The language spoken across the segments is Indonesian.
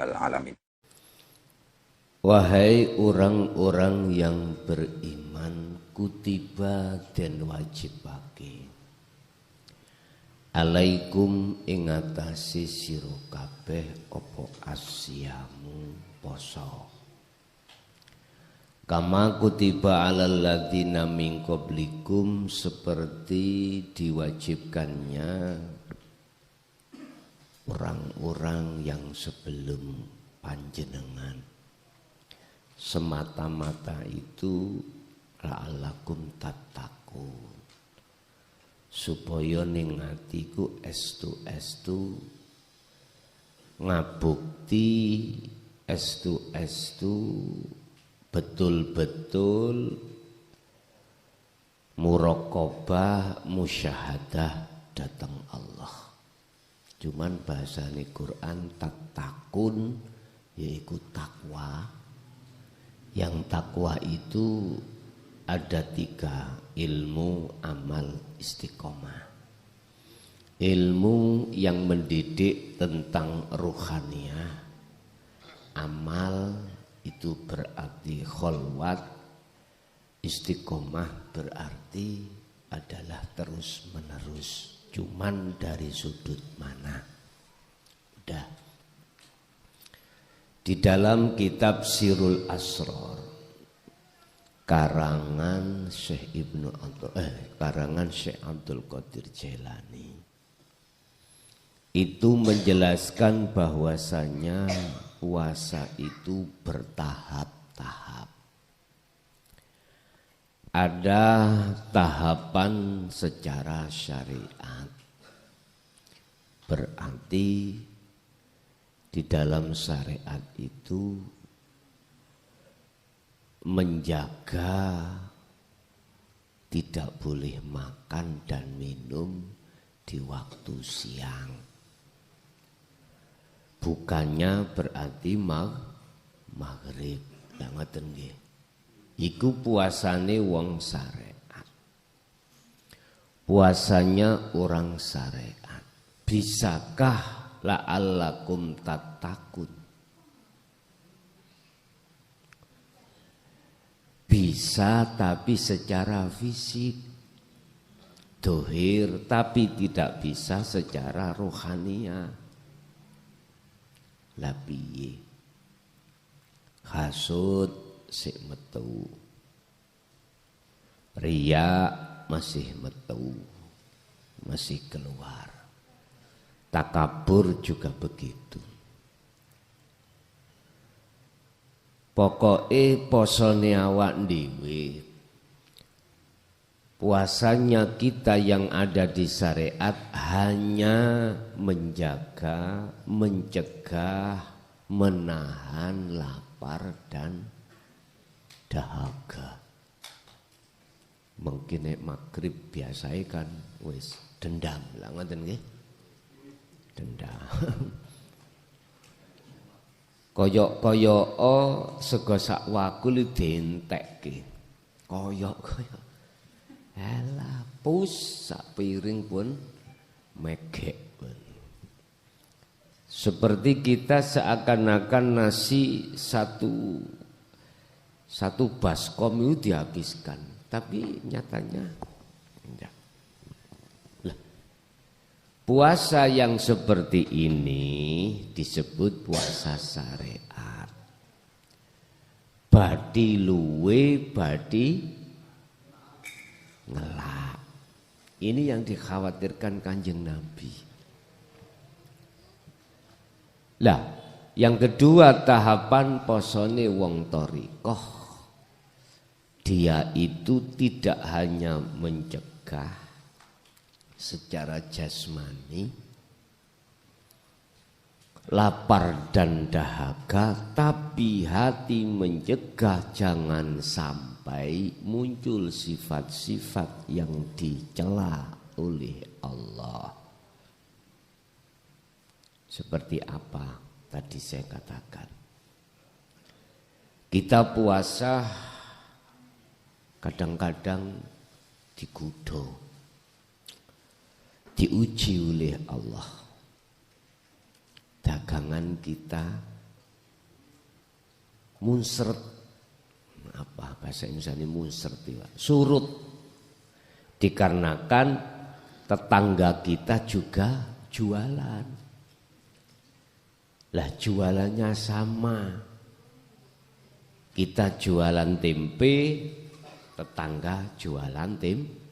rabbal alamin. Wahai orang-orang yang beriman, kutiba dan wajibake alaikum ing atase sira kabeh apa asyamu poso. Kama kutiba alal ladzina min qablikum, seperti diwajibkannya orang-orang yang sebelum panjenengan. Semata-mata itu la'allakum tattaqun, supaya ning atiku estu ngabukti, estu betul-betul muraqabah musyahadah datang Allah. Cuman bahasane Quran tattaqun yaitu takwa. Yang takwa itu ada 3, ilmu, amal, istiqomah. Ilmu yang mendidik tentang ruhaniyah, amal itu berarti kholwat, istiqomah berarti adalah terus menerus. Cuman dari sudut mana? Udah. Di dalam kitab Sirul Asrar karangan Syekh Abdul Qadir Jailani itu menjelaskan bahwasanya puasa itu bertahap-tahap. Ada tahapan secara syariat. Berarti di dalam syariat itu menjaga tidak boleh makan dan minum di waktu siang. Bukannya berarti maghrib. Lah ngoten nggih. Iku puasane wong syariat. Puasanya orang syariat. Bisakah la'allakum tattaqun? Bisa, tapi secara fisik. Dohir, tapi tidak bisa secara rohania. Lah piye? Hasud sik metu. Riya masih metu. Masih keluar. Takabur juga begitu. Pokoknya posone awak dhewe, puasanya kita yang ada di syariat hanya menjaga, mencegah, menahan lapar dan dahaga. Mungkin maghrib biasa kan wis dendam lah ngoten nggih. Dendam. Koyok sego sak wakul dientekke. Koyok. Alah pus sak piring pun megek pun. Seperti kita seakan-akan nasi satu baskom itu dihabiskan, tapi nyatanya enggak. Puasa yang seperti ini disebut puasa syariat. Badi luwe, badi ngelak. Ini yang dikhawatirkan Kanjeng Nabi. Lah, yang kedua tahapan posone wong thariqah. Dia itu tidak hanya mencegah secara jasmani, lapar dan dahaga, tapi hati mencegah jangan sampai muncul sifat-sifat yang dicela oleh Allah. Seperti apa tadi saya katakan, kita puasa kadang-kadang digodha, diuji oleh Allah. Dagangan kita munseret. Apa bahasa Indonesia ini munseret? Surut. Dikarenakan tetangga kita juga jualan. Lah jualannya sama. Kita jualan tempe, tetangga jualan tempe.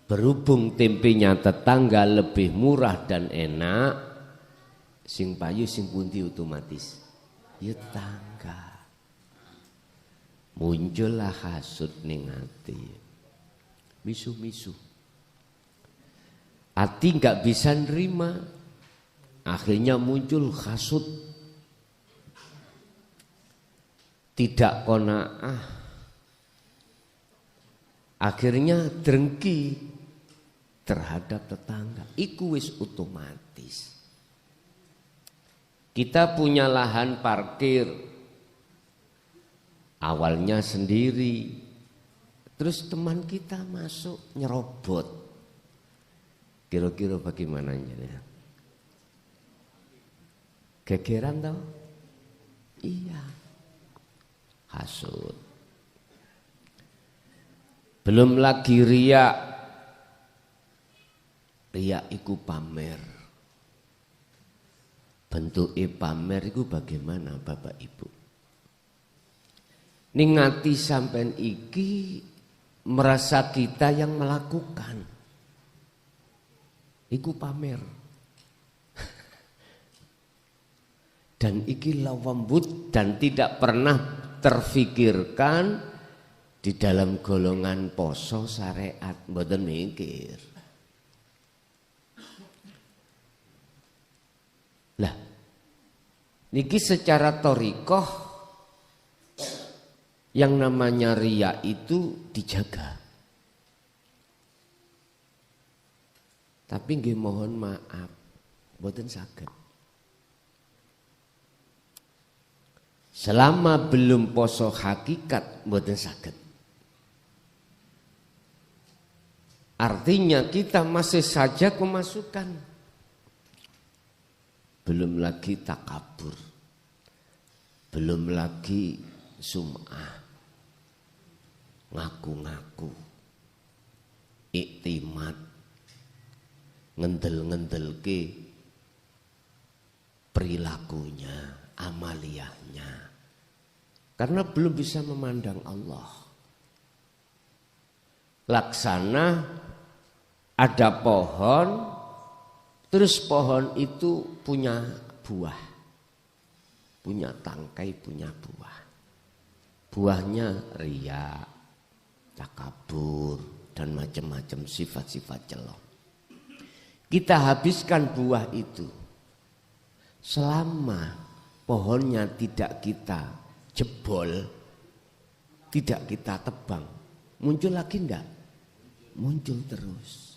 Berhubung tempenya tetangga lebih murah dan enak, sing payu sing pundi otomatis ya tetangga. Muncullah hasud ning ati. Misu-misu. Hati enggak bisa nerima. Akhirnya muncul hasud. Tidak qanaah. Akhirnya drengki terhadap tetangga. Iku wis otomatis. Kita punya lahan parkir. Awalnya sendiri. Terus teman kita masuk nyerobot. Kira-kira bagaimana ya? Gegeran tau? Iya. Hasud. Belum lagi riya. Riya iku pamer. Bentuke pamer iku bagaimana Bapak Ibu? Ning ati sampean iki merasa kita yang melakukan. Iku pamer. Dan iki lawambut dan tidak pernah terfikirkan di dalam golongan poso syariat, mboten mikir. Lah, niki secara thariqah yang namanya riya itu dijaga. Tapi nggih mohon maaf, mboten saged. Selama belum poso hakikat mboten saged. Artinya kita masih saja kemasukan. Belum lagi takabur. Belum lagi sum'ah. Ngaku-ngaku. Iktimat. Ngendel-ngendelke perilakunya, amaliyahnya. Karena belum bisa memandang Allah. Laksana ada pohon, terus pohon itu punya buah. Punya tangkai, punya buah. Buahnya riya, takabur, dan macam-macam sifat-sifat celok. Kita habiskan buah itu. Selama pohonnya tidak kita jebol, tidak kita tebang, muncul lagi enggak? Muncul terus.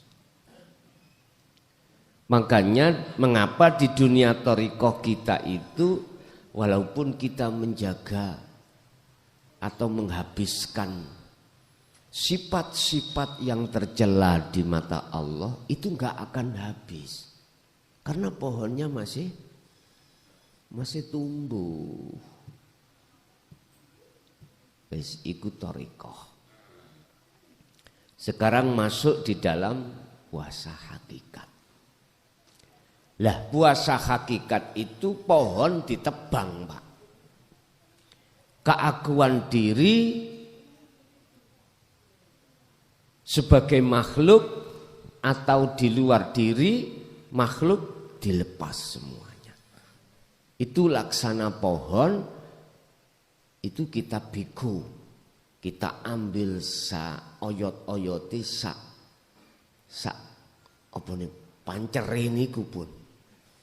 Makanya mengapa di dunia thariqah kita itu walaupun kita menjaga atau menghabiskan sifat-sifat yang tercela di mata Allah itu enggak akan habis. Karena pohonnya masih tumbuh. Wis iku thariqah. Sekarang masuk di dalam puasa hakikat. Lah puasa hakikat itu pohon ditebang, Pak. Keakuan diri sebagai makhluk atau di luar diri makhluk dilepas semuanya. Itu laksana pohon, itu kita biku, kita ambil sa oyot-oyoti sa apa nih pancerin iku pun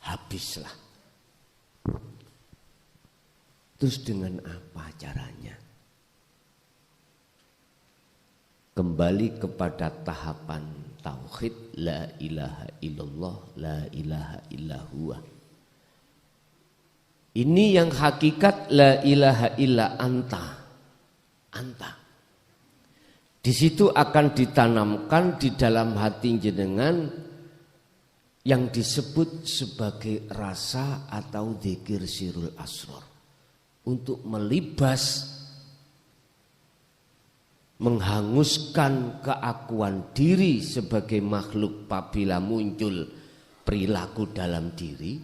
habislah. Terus dengan apa caranya? Kembali kepada tahapan tauhid la ilaha illallah la ilaha illallah. Ini yang hakikat la ilaha illa anta. Anta. Di situ akan ditanamkan di dalam hati jenengan yang disebut sebagai rasa atau dzikir sirul asrar. untuk melibas, menghanguskan keakuan diri sebagai makhluk apabila muncul perilaku dalam diri,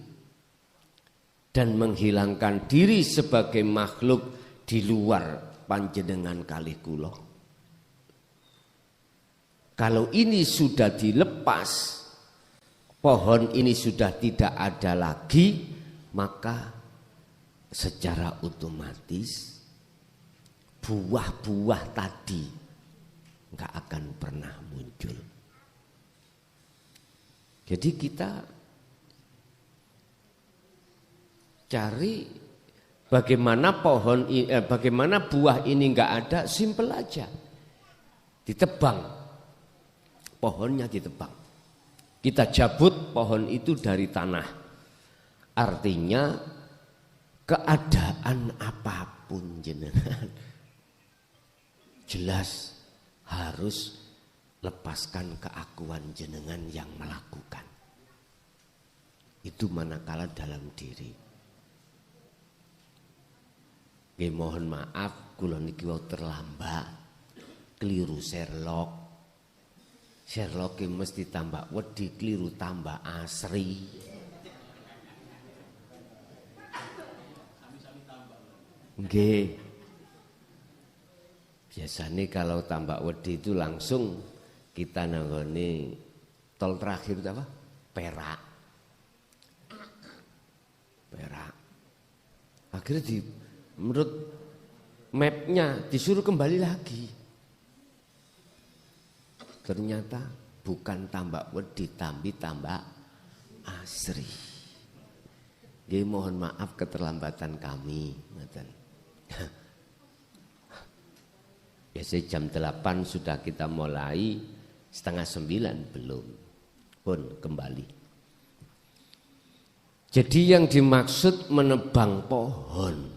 dan menghilangkan diri sebagai makhluk di luar panjenengan kalih kula. Kalau ini sudah dilepas, pohon ini sudah tidak ada lagi, maka secara otomatis buah-buah tadi enggak akan pernah muncul. Jadi kita cari bagaimana bagaimana buah ini enggak ada, simpel aja. Ditebang, pohonnya ditebang. Kita cabut pohon itu dari tanah. Artinya keadaan apapun jenengan jelas harus lepaskan keakuan jenengan yang melakukan. Itu manakala dalam diri. Mohon maaf kula niki wau terlambat, keliru Sherlock. Sherlock mesti tambah wedi, keliru tambah asri. Nggih. Biasanya kalau tambah wedi itu langsung kita nanggone tol terakhir itu apa? Perak. Akhirnya menurut mapnya disuruh kembali lagi. Ternyata bukan tambah wedi, tapi tambah asri. Jadi mohon maaf keterlambatan kami. Biasanya jam 8 sudah kita mulai, 8:30 belum. Pun kembali. Jadi yang dimaksud menebang pohon,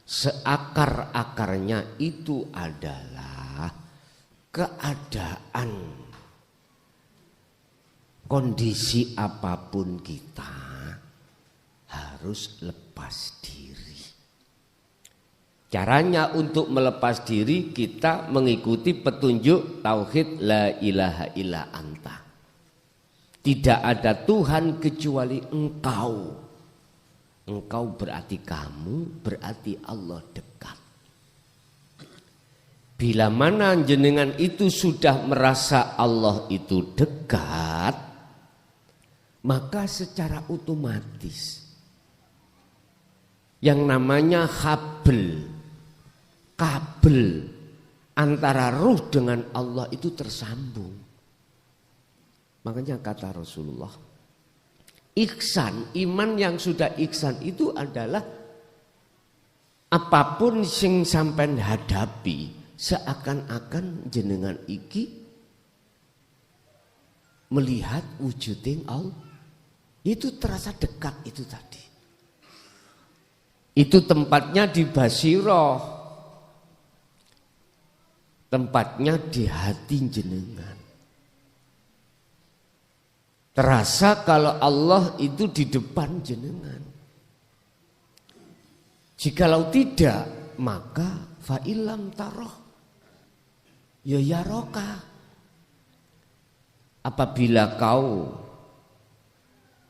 seakar-akarnya itu adalah keadaan kondisi apapun kita harus lepas diri. Caranya untuk melepas diri kita mengikuti petunjuk tauhid la ilaha illa anta. Tidak ada Tuhan kecuali Engkau. Engkau berarti kamu, berarti Allah dekat. Bila mana jenengan itu sudah merasa Allah itu dekat, maka secara otomatis yang namanya kabel antara ruh dengan Allah itu tersambung. Makanya kata Rasulullah, ihsan, iman yang sudah ihsan itu adalah apapun sing sampean hadapi seakan-akan jenengan iki melihat wujuding Allah. Itu terasa dekat itu tadi. Itu tempatnya di basiroh. Tempatnya di hati jenengan. Terasa kalau Allah itu di depan jenengan. Jikalau tidak, maka fa'ilam taroh ya yaroka. Apabila kau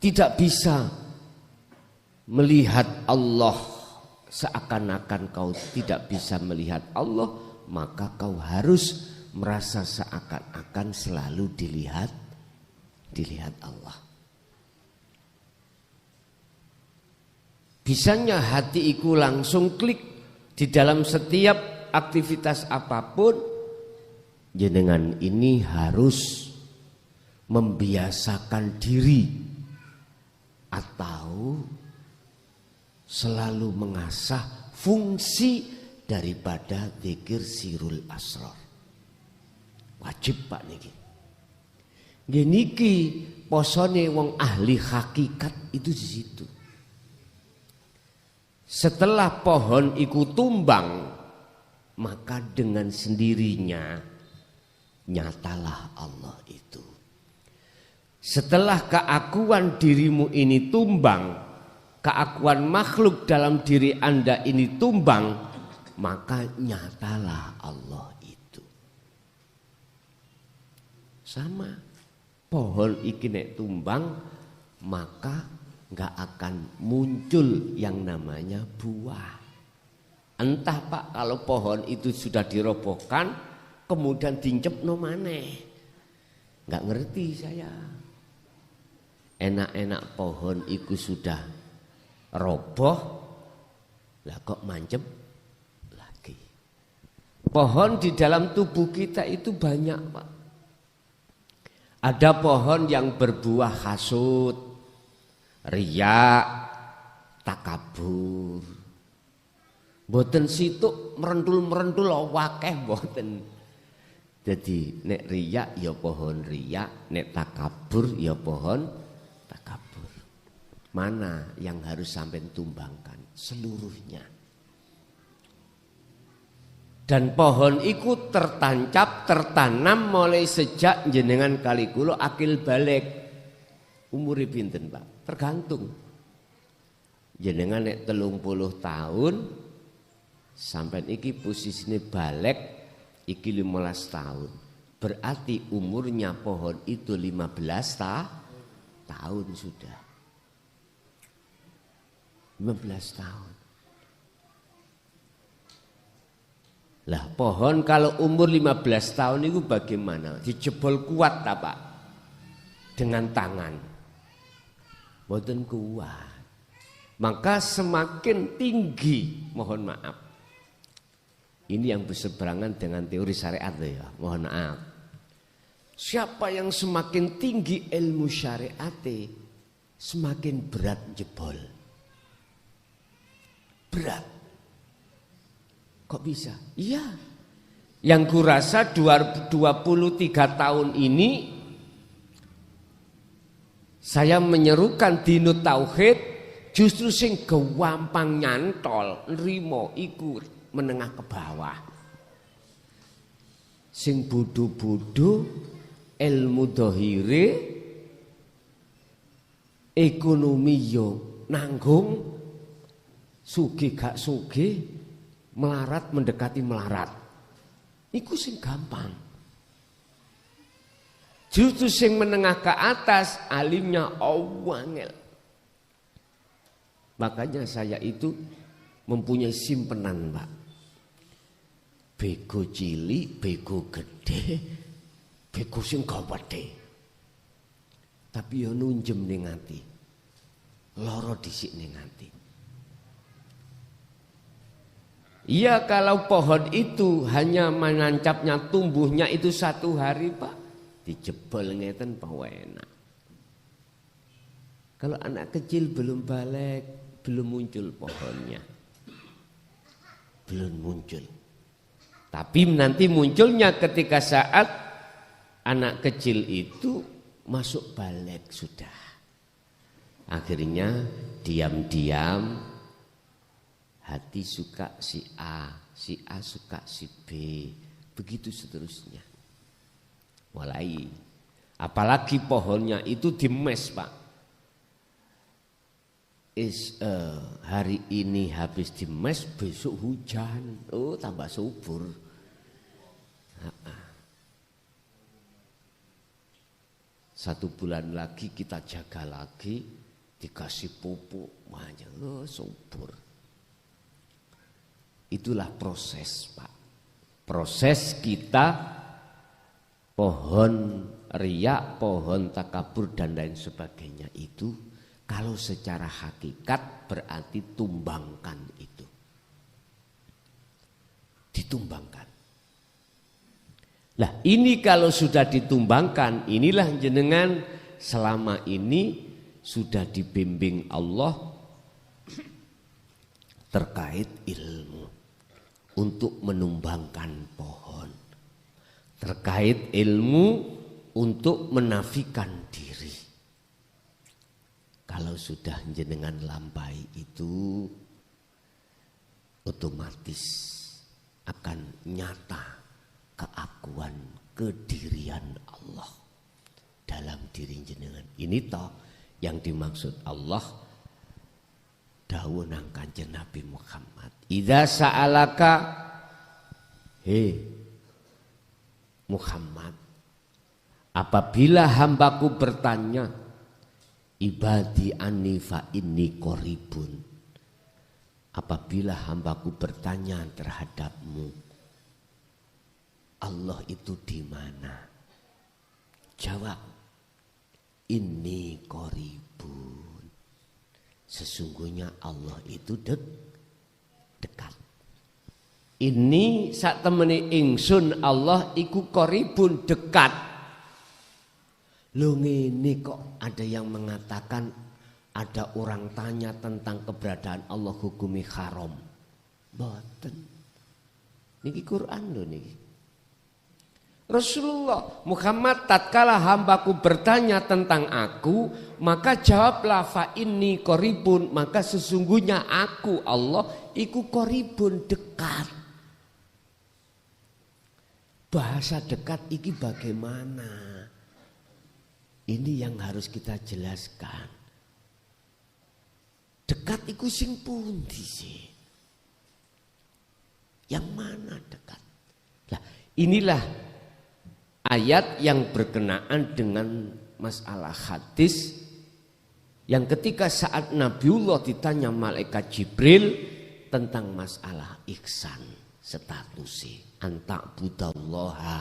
tidak bisa melihat Allah, seakan-akan kau tidak bisa melihat Allah, maka kau harus merasa seakan-akan selalu dilihat Allah. Bisanya hati iku langsung klik di dalam setiap aktivitas apapun. Jenengan ini harus membiasakan diri atau selalu mengasah fungsi daripada zikir sirul asrar. Wajib Pak niki. Niki posone wong ahli hakikat itu di situ. Setelah pohon iku tumbang, maka dengan sendirinya nyatalah Allah itu. Setelah keakuan dirimu ini tumbang, keakuan makhluk dalam diri Anda ini tumbang, maka nyatalah Allah itu. Sama, pohon iki nek tumbang, maka nggak akan muncul yang namanya buah. Entah Pak, kalau pohon itu sudah dirobohkan, kemudian dincep no maneh, nggak ngerti saya. Enak-enak pohon itu sudah roboh, lah kok mancep lagi. Pohon di dalam tubuh kita itu banyak Pak. Ada pohon yang berbuah hasud, riya, takabur. Mboten situk merentul-merentul wakeh mboten. Jadi nek riya ya pohon riya, nek takabur ya pohon takabur. Mana yang harus sampai tumbangkan? Seluruhnya. Dan pohon iku tertancap, tertanam mulai sejak jenengan kali kula akil balik. Umur pinten Pak? Tergantung. Jenengan nek 30 tahun sampai iki posisine balik iki 15 tahun. Berarti umurnya pohon itu 15 tahun sudah. 15 tahun. Lah pohon kalau umur 15 tahun itu bagaimana? Dijebol kuat tak Pak? Dengan tangan. Mboten kuat. Maka semakin tinggi, mohon maaf. Ini yang berseberangan dengan teori syariat ya, mohon maaf. Siapa yang semakin tinggi ilmu syariat, semakin berat jebol. Berat. Kok bisa? Iya. Yang kurasa 23 tahun ini saya menyerukan dinut tauhid, justru sing gampang nyantol nrimo iku menengah ke bawah. Sing bodho-bodho ilmu dohire ekonomi yo nanggung, sugih gak sugih, melarat mendekati melarat. Iku sing gampang. Justru sing menengah ke atas alimnya awangel. Makanya saya itu mempunyai simpenan Pak. Bego cilik, bego gede, bego sing gawedhe. Tapi yo nunjem ning ati. Loro dhisik ning ati. Iya, kalau pohon itu hanya menancapnya tumbuhnya itu 1 hari Pak, dijebol ngeten Pak enak. Kalau anak kecil belum balik, belum muncul pohonnya. Belum muncul. Tapi nanti munculnya ketika saat anak kecil itu masuk balik sudah. Akhirnya diam-diam hati suka si A suka si B, begitu seterusnya. Mulai, apalagi pohonnya itu dimes Pak. Hari ini habis dimes, besok hujan, tambah subur. 1 bulan lagi kita jaga lagi, dikasih pupuk, banyak subur. Itulah proses Pak. Proses kita pohon riya, pohon takabur dan lain sebagainya itu kalau secara hakikat berarti tumbangkan itu. Ditumbangkan. Lah ini kalau sudah ditumbangkan, inilah jenengan selama ini sudah dibimbing Allah terkait ilmu. Untuk menumbangkan pohon, terkait ilmu untuk menafikan diri. Kalau sudah jenengan lampai itu, otomatis akan nyata keakuan kedirian Allah dalam diri jenengan. Ini toh yang dimaksud Allah dawuh nang Kanjeng Nabi Muhammad, idza sa'alaka Muhammad, apabila hambaku bertanya, ibadi anni fa inni qaribun, apabila hambaku bertanya terhadapmu, Allah itu di mana? Jawab, inni qaribun, sesungguhnya Allah itu dekat. Ini sak temene ingsun Allah iku qaribun, dekat. Loh ngene kok ada yang mengatakan ada orang tanya tentang keberadaan Allah hukumi haram. Mboten. Niki Quran lho niki. Rasulullah Muhammad, tatkala hambaku bertanya tentang aku, maka jawablah fa inni qaribun, maka sesungguhnya aku Allah iku qaribun, dekat. Bahasa dekat iki bagaimana? Ini yang harus kita jelaskan. Dekat iku sing pundi sih? Yang mana dekat? Nah, inilah ayat yang berkenaan dengan masalah hadis yang ketika saat Nabiullah ditanya malaikat Jibril tentang masalah ihsan, statusnya anta'budallaha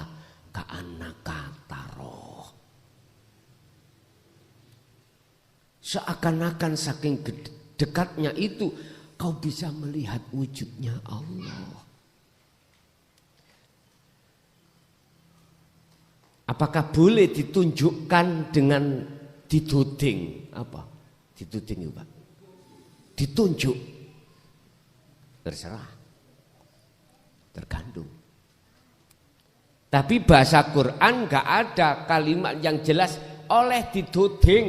ka'annaka taroh. Seakan-akan saking dekatnya itu kau bisa melihat wujudnya Allah. Apakah boleh ditunjukkan dengan dituding? Apa? Dituding itu Pak? Ditunjuk. Terserah. Tergantung. Tapi bahasa Quran gak ada kalimat yang jelas oleh dituding.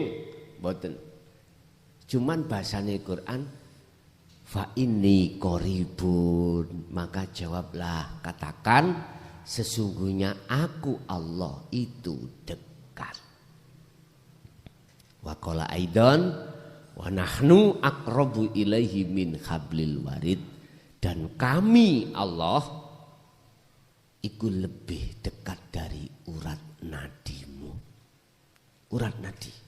Mboten. Cuman bahasanya Quran fa inni qaribun, maka jawablah, katakan sesungguhnya aku Allah itu dekat. Wa qala aidan wa nahnu aqrabu ilaihi min hablil warid, dan kami Allah iku lebih dekat dari urat nadimu. Urat nadi.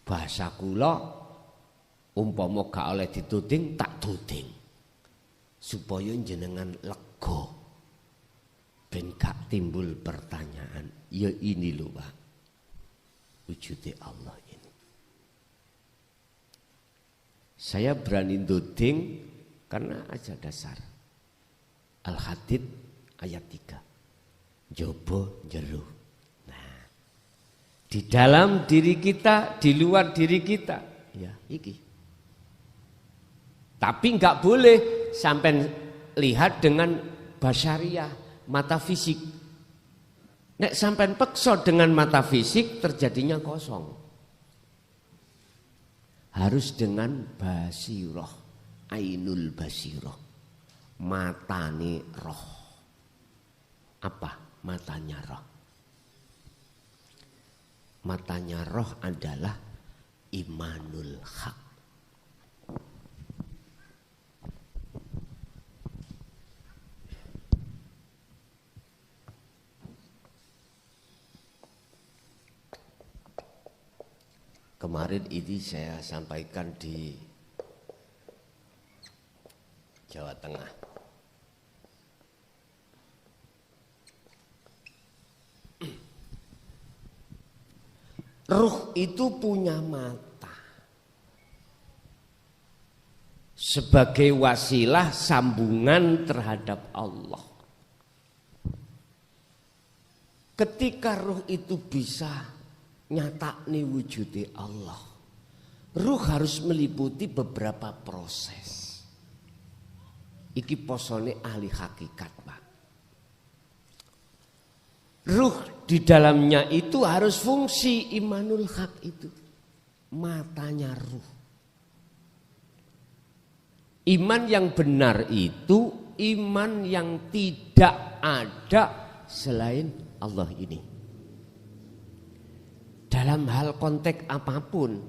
Bahasa kula umpama gak oleh dituding tak tuding supaya jenengan lega ben gak timbul pertanyaan. Ya ini lho Pak, wujudnya Allah ini. Saya berani tuding karena aja dasar Al-Hadid ayat 3, jobo jero. Di dalam diri kita, di luar diri kita, ya iki. Tapi enggak boleh sampai lihat dengan basyariah, mata fisik. Nek sampai pekso dengan mata fisik terjadinya kosong. Harus dengan basiroh, ainul basiroh, matane roh. Apa matanya roh? Matanya roh adalah imanul haq. Kemarin ini saya sampaikan di Jawa Tengah. Ruh itu punya mata sebagai wasilah sambungan terhadap Allah. Ketika ruh itu bisa nyatakni wujudnya Allah, ruh harus meliputi beberapa proses. Iki posone ahli hakikat Pak. Ruh di dalamnya itu harus fungsi imanul haq itu. Matanya ruh. Iman yang benar itu iman yang tidak ada selain Allah ini. Dalam hal konteks apapun.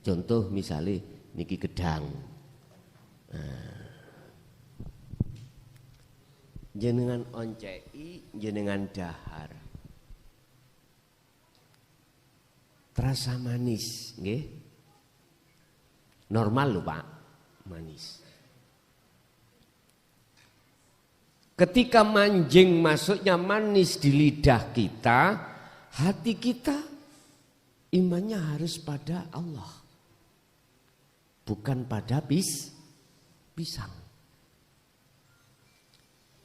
Contoh misalnya niki gedang. Jenengan oncei, jenengan dahar. Terasa manis, nggih. Normal lho, Pak, manis. Ketika manjing masuknya manis di lidah kita, hati kita imannya harus pada Allah. Bukan pada pisang.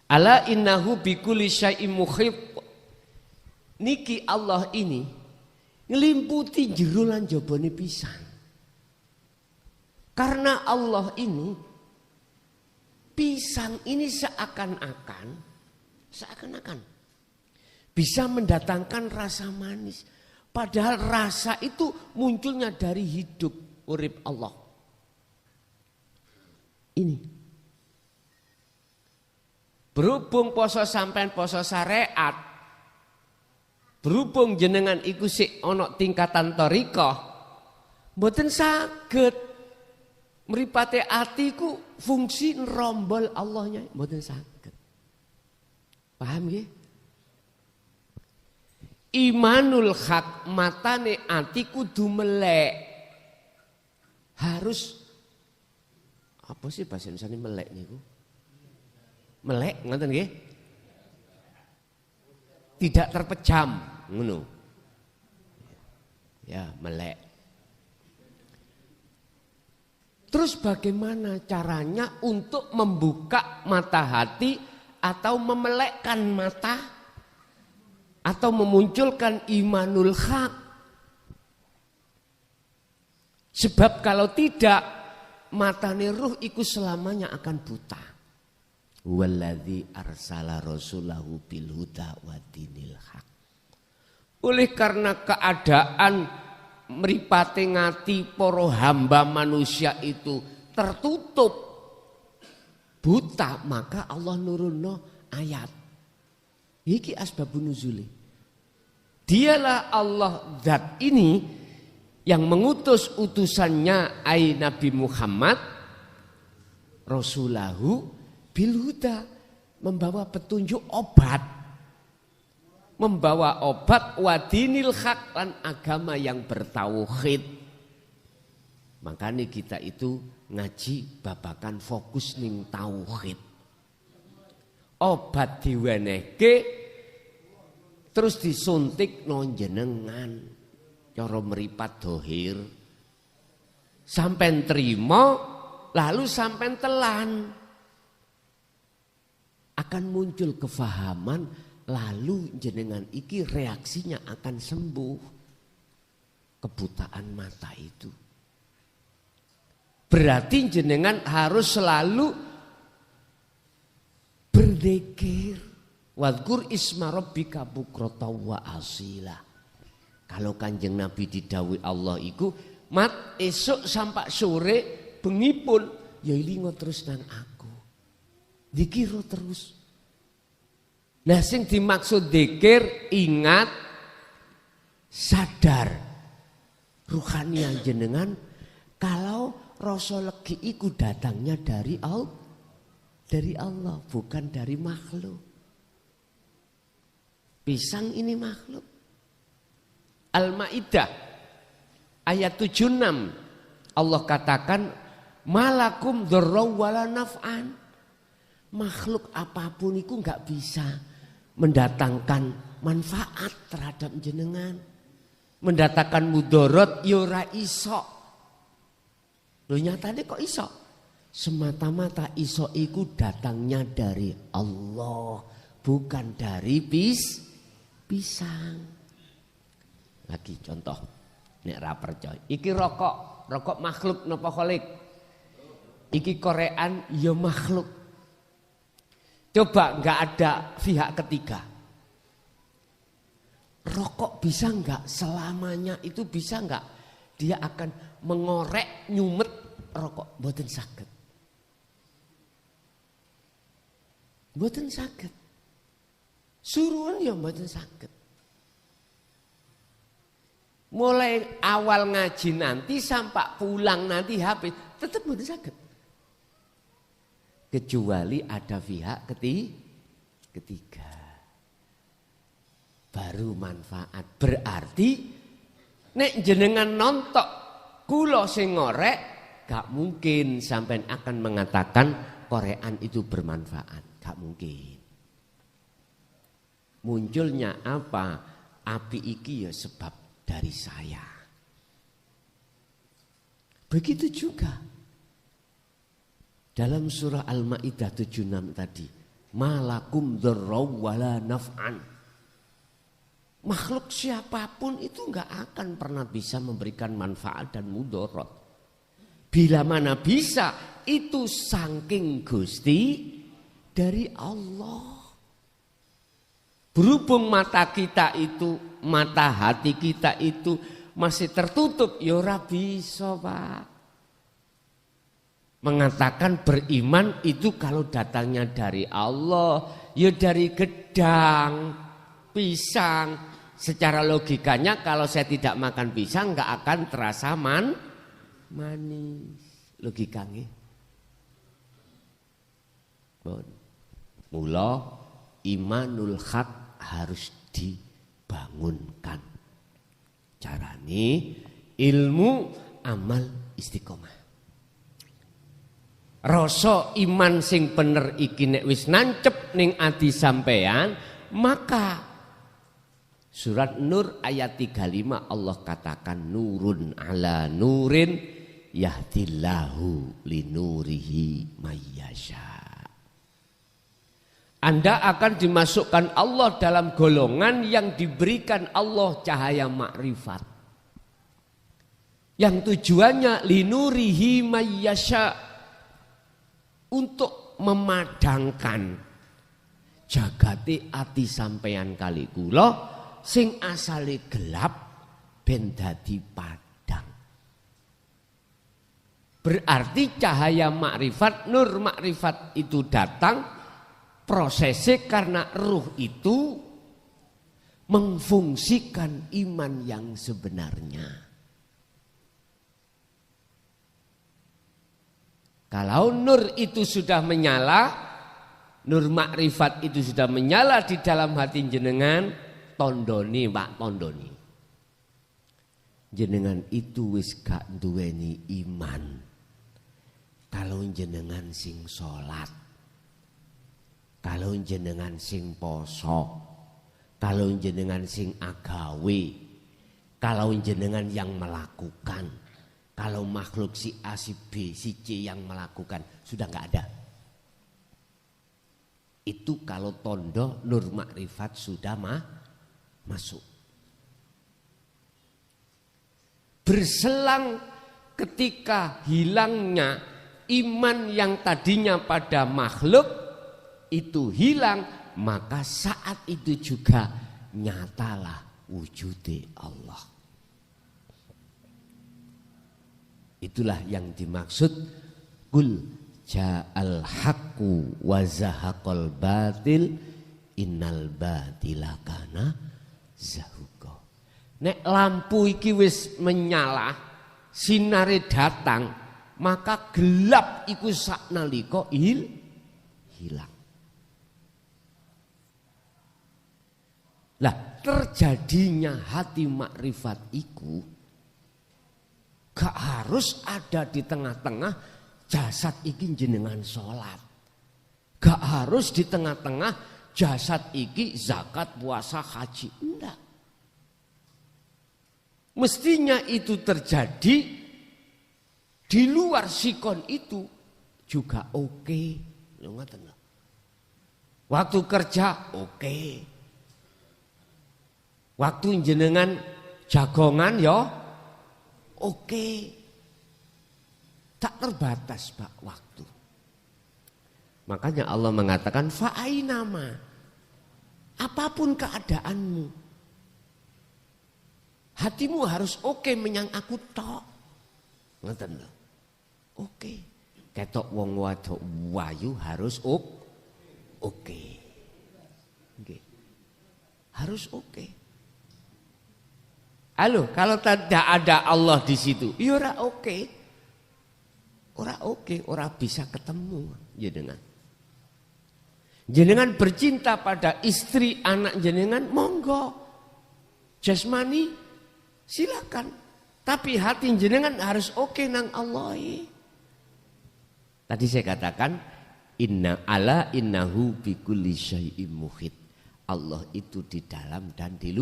Ala innahu bikulli syai'in muhit. Niki Allah ini ngelimputi jero lan jabane pisang. Karena Allah ini, pisang ini seakan-akan bisa mendatangkan rasa manis. Padahal rasa itu munculnya dari hidup urip Allah. Ini. Berhubung poso sampean poso syariat, berhubung jenengan iku sik ana tingkatan thariqah, mboten saged mripate atiku fungsi nrombol Allahnya mboten saged. Paham nggih? Imanul haq, matane ati kudu melek. Harus apa sih bahasa Indonesia melek niku? Melek ngoten nggih? Tidak terpejam ngono. Ya, melek. Terus bagaimana caranya untuk membuka mata hati atau memelekkan mata atau memunculkan imanul haq? Sebab kalau tidak, matane ruh iku selamanya akan buta. Walladzi arsala rasulahu bil huda wa dinil haq. Oleh karena keadaan mripate ngati para hamba manusia itu tertutup buta, maka Allah nurunno ayat. Iki asbabun nuzuli. Dialah Allah zat ini yang mengutus utusannya ai Nabi Muhammad rasulahu bil huda, membawa petunjuk obat. Membawa obat wadinil haq, lan agama yang bertauhid. Makanya kita itu ngaji babakan fokus ning tauhid. Obat diwenehke terus disuntik nonjenengan cara meripat dohir sampai terima lalu sampai telan akan muncul kefahaman, lalu jenengan iki reaksinya akan sembuh kebutaan mata itu. Berarti jenengan harus selalu berzikir. Wadhkur isma rabbika bukrata wa asila. Kalau Kanjeng Nabi didhawuhi Allah iku, mat esuk sampai sore bengi pun ya ilingo terus nang aku. Dikira terus. Nah sing dimaksud dzikir, ingat, sadar. Ruhanian jenengan kalau rasa legi iku datangnya dari Allah, bukan dari makhluk. Pisang ini makhluk. Al-Maidah ayat 76 Allah katakan malakum dzarra wala naf'an. Makhluk apapun itu enggak bisa mendatangkan manfaat terhadap jenengan. Mendatangkan mudarat ya ora iso. Lho nyatane kok iso? Semata-mata iso iku datangnya dari Allah, bukan dari pisang. Lagi contoh, nek ra percaya. Iki rokok makhluk napa khalik? Iki korean ya makhluk. Coba enggak ada pihak ketiga. Rokok bisa enggak selamanya itu bisa enggak dia akan mengorek nyumet rokok? Mboten saged. Mboten saged. Suruhan ya mboten saged. Mulai awal ngaji nanti sampai pulang nanti habis tetap mboten saged. Kecuali ada pihak ketiga. Baru manfaat. Berarti nek jenengan nontok kula sing ngorek gak mungkin sampean akan mengatakan korean itu bermanfaat. Gak mungkin. Munculnya apa? Api iki ya sebab dari saya. Begitu juga dalam surah Al-Maidah 76 tadi, malakum dzarraw wala naf'an. Makhluk siapapun itu enggak akan pernah bisa memberikan manfaat dan mudarat. Bila mana bisa, itu saking Gusti dari Allah. Berhubung mata kita itu, mata hati kita itu masih tertutup, ya ora bisa, Pak. Mengatakan beriman itu kalau datangnya dari Allah, ya dari gedang, pisang. Secara logikanya kalau saya tidak makan pisang enggak akan terasa manis. Logikanya. Mula imanul haq harus dibangunkan. Carane ilmu, amal, istiqomah. Rasa iman sing bener iki nek wis nancep ning ati sampean, maka surat Nur ayat 35 Allah katakan nurun ala nurin yahdillahu linurihi mayyasha. Anda akan dimasukkan Allah dalam golongan yang diberikan Allah cahaya makrifat. Yang tujuannya linurihi mayyasha, untuk memadangkan jagate ati sampeyan kali kula sing asale gelap ben dadi padang. Berarti cahaya makrifat, nur makrifat itu datang prosesnya karena ruh itu memfungsikan iman yang sebenarnya. Kalau nur itu sudah menyala, nur makrifat itu sudah menyala di dalam hati jenengan, tondoni Pak, tondoni. Jenengan itu wis gak duweni iman. Kalau jenengan sing salat, kalau jenengan sing poso, kalau jenengan sing agawe, kalau jenengan yang melakukan. Kalau makhluk si A, si B, si C yang melakukan sudah enggak ada. Itu kalau tondo nur makrifat sudah masuk. Berselang ketika hilangnya iman yang tadinya pada makhluk itu hilang, maka saat itu juga nyatalah wujudnya Allah. Itulah yang dimaksud kul ja'al haqqu wa zahaqal batil innal batila kana zahuqa. Nek lampu iki wis menyala, sinare datang, maka gelap iku saknalika hilang. Lah terjadinya hati makrifat iku gak harus ada di tengah-tengah jasad iki jenengan sholat. Gak harus di tengah-tengah jasad iki zakat, puasa, haji. Enggak. Mestinya itu terjadi di luar sikon itu juga oke. Waktu kerja oke. Waktu jenengan jagongan ya oke. Tak terbatas Pak waktu. Makanya Allah mengatakan fa'ainama. Apapun keadaanmu. Hatimu harus oke menyang aku tok. Ngoten lho. Oke. Ketok wong wadok wayu harus oke. Nggih. Harus oke. Halo, kalau tidak ada Allah di situ, ya ora oke. Ora oke, ora bisa ketemu jenengan. Jenengan bercinta pada istri anak jenengan, monggo. Jasmani silakan. Tapi hati jenengan harus oke nang Allah. Tadi saya katakan innahu bikulli syai'im muhit. Allah itu di dalam dan di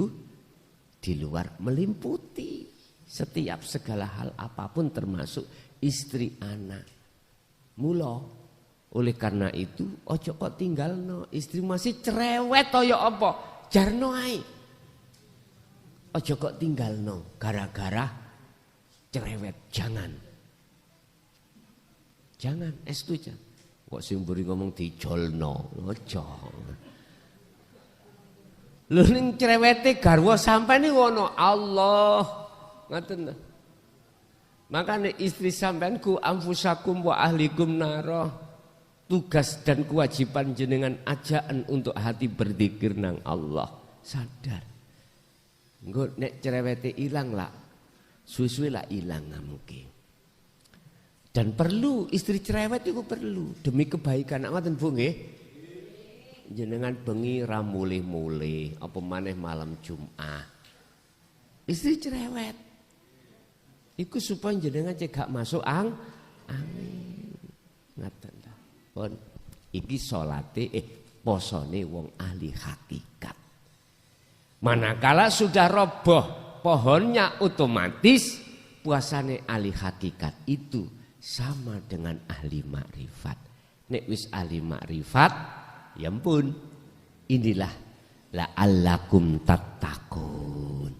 luar melimputi setiap segala hal apapun termasuk istri anak. Mula oleh karena itu ojo kok tinggalno istri masih cerewet toyo apa jarno ae. Ojo kok tinggalno gara-gara cerewet, jangan. Jangan estu. Kok sing mburi ngomong dijolno, ojo. Lho ning cerewete garwa sampeyan ngono Allah. Ngoten. Makanya istri sampean ku anfusakum wa ahlikum naro. Tugas dan kewajiban jenengan ajaan untuk hati berzikir nang Allah. Sadar. Engko nek cerewete ilang lah. Suwe-suwe lah ilang mungkin. Dan perlu istri cerewet itu perlu demi kebaikan. Ngoten Bu nggih. Jenengan bengi ra mulih-mulih apa maneh malam Jumat. Istri cerewet. Iku supaya jenengan cegak masuk angin. Ngaten ta. Pun iki salate posone wong ahli hakikat. Manakala sudah roboh pohonnya otomatis puasane ahli hakikat itu sama dengan ahli makrifat. Nek wis ahli makrifat, ya ampun. Inilah la'allakum tattaqun.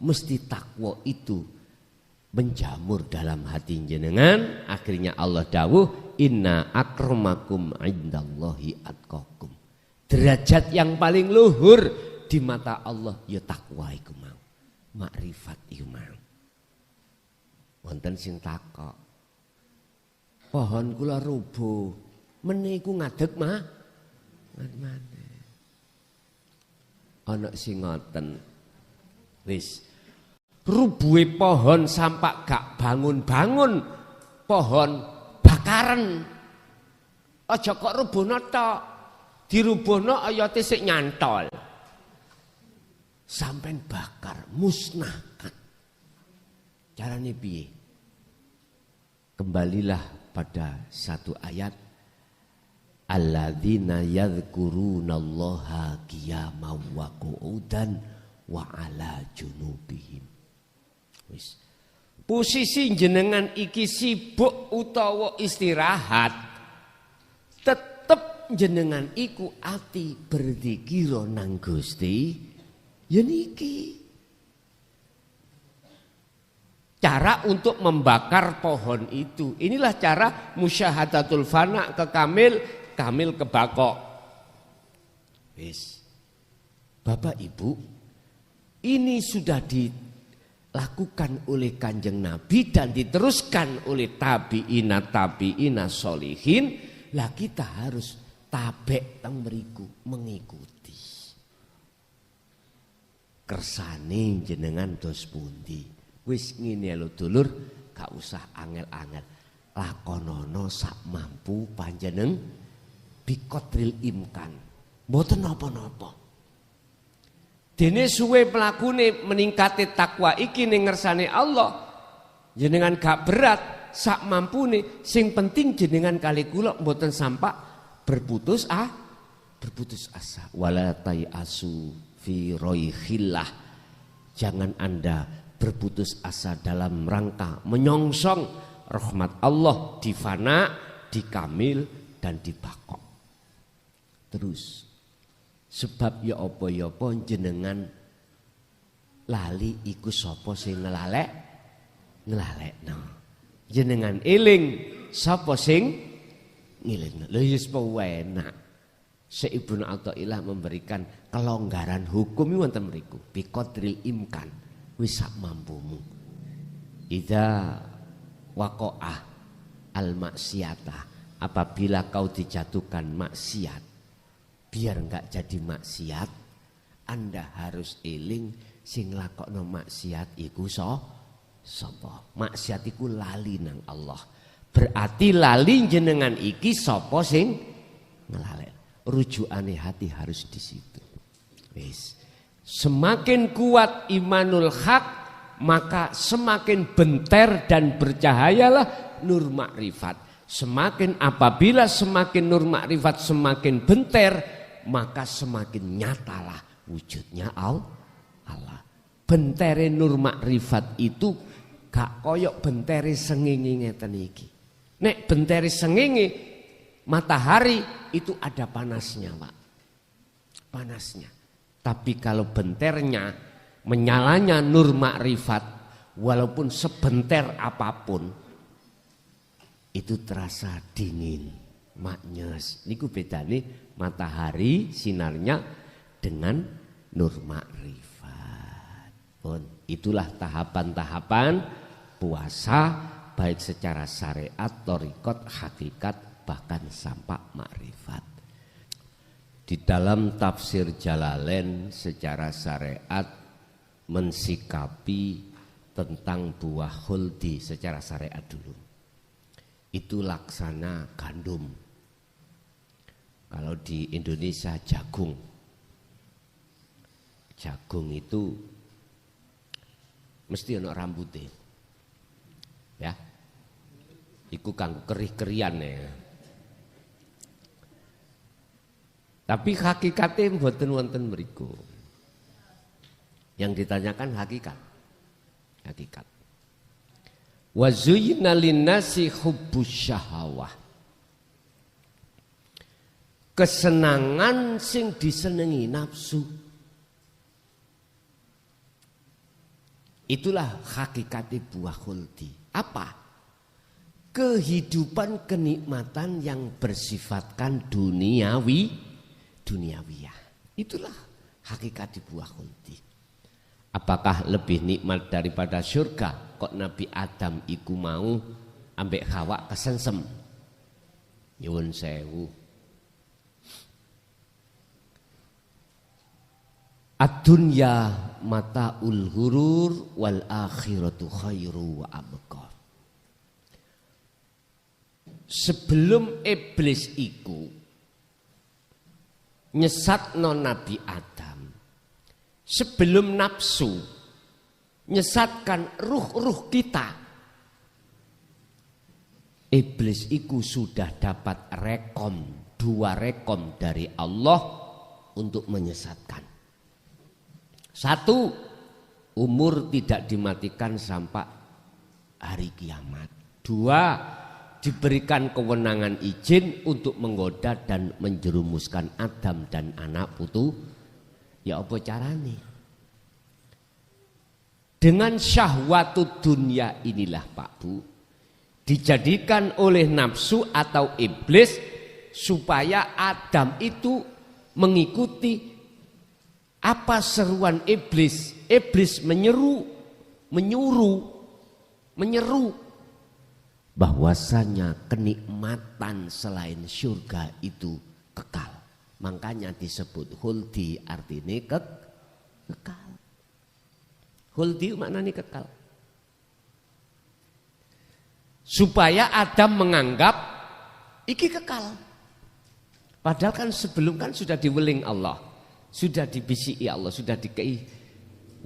Mesti takwa itu menjamur dalam hati jenengan. Akhirnya Allah dawuh, inna akramakum indallahi atqakum. Derajat yang paling luhur di mata Allah ya takwa iku mau. Makrifat iku mau. Wonten sing takok. Pohon kula rubuh, meniku ngadeg mah. Mana? Ana sing ngoten. Wis rubuhe pohon sampak gak bangun-bangun, pohon bakaran. Aja kok rubuhna tok. Dirubuhna ayate sik nyantol. Sampai bakar, musnahkan. Caranya piye? Kembalilah pada satu ayat. Alladzina yadhkurunallaha qiyaman wa qu'udan wa ala junubihim. Wis. Posisi jenengan iki sibuk utawa istirahat, tetep jenengan iku ati berzikir nang Gusti. Ya niki cara untuk membakar pohon itu. Inilah cara musyahadatul fana ke kamil ke bakok. Wis. Bapak Ibu, ini sudah dilakukan oleh Kanjeng Nabi dan diteruskan oleh tabi'ina solihin. Lah kita harus tabek teng mriku mengikuti. Kersane jenengan dos pundi. Wis ngene lho dulur, gak usah angel-angel. Lakonono sak mampu panjeneng biqadril imkan. Mboten napa-napa. Dene suwe mlakune meningkate takwa iki ning ngersane Allah. Jenengan gak berat sak mampune, sing penting jenengan kali kula mboten sampak berputus asa. Wala tayasu fi roihillah. Jangan Anda berputus asa dalam rangka menyongsong rahmat Allah di fana, di kamil dan di bakok. Terus sebab ya apa jenengan lali iku sapa sing ngelalekno. Jenengan eling sapa sing ngelingno. Lha wis enak. Syekh Ibnu Athaillah memberikan kelonggaran hukum wonten mriku biqadril imkan wis sak mampumu. Idza waqa'ah al maksiata, apabila kau dijatuhkan maksiat, biar enggak jadi maksiat, Anda harus eling sing nglakokno maksiat iku sapa? Maksiat iku lali nang Allah. Berarti lali jenengan iki sapa sing ngelalek. Rujukane hati harus di situ. Wis. Semakin kuat imanul haq, maka semakin benter dan bercahayalah nur makrifat. Apabila semakin nur makrifat semakin benter, maka semakin nyatalah wujudnya Allah. Bentere nur makrifat itu gak koyok bentere sengenge ngeten iki. Nek bentere sengenge matahari itu ada panasnya, Pak. Panasnya. Tapi kalau benternya menyalanya nur makrifat, walaupun sebenter apapun itu terasa dingin, maknyes. Niku bedane matahari sinarnya dengan nur makrifat. Itulah tahapan-tahapan puasa baik secara syariat, thariqat, hakikat, bahkan sampai makrifat. Di dalam tafsir Jalalain secara syariat mensikapi tentang buah khuldi secara syariat dulu. Itu laksana gandum. Kalau di Indonesia jagung. Jagung itu mesti ana rambutnya. Ya. Iku kanggo kerih-kerian ya. Tapi hakikatnya mboten wonten mriku. Yang ditanyakan hakikat. Hakikat. Wa zuyyina linnasi hubbus syahawah. Kesenangan sing disenengi nafsu. Itulah hakikat buah khuldi. Apa? Kehidupan kenikmatan yang bersifatkan duniawiyah. Itulah hakikat buah khuldi. Apakah lebih nikmat daripada surga? Kok Nabi Adam iku mau ambek Hawa kesensem? Nyuwun sewu. Ad-dunya mata'ul ghurur wal akhiratu khairu wa abqa. Sebelum iblis iku nyesatno Nabi Adam, sebelum nafsu nyesatkan ruh-ruh kita, iblis iku sudah dapat dua rekom dari Allah untuk menyesatkan. Satu, umur tidak dimatikan sampai hari kiamat. Dua, diberikan kewenangan izin untuk menggoda dan menjerumuskan Adam dan anak putu. Ya apa carane? Dengan syahwatud dunia inilah Pak Bu, dijadikan oleh nafsu atau iblis supaya Adam itu mengikuti apa seruan iblis. Iblis menyuruh bahwasanya kenikmatan selain surga itu kekal. Makanya disebut khuldi, artinya kekal. Khuldi maknanya kekal. Supaya Adam menganggap iki kekal. Padahal kan sebelum kan sudah diweling Allah. Sudah dibisiki Allah, sudah dikei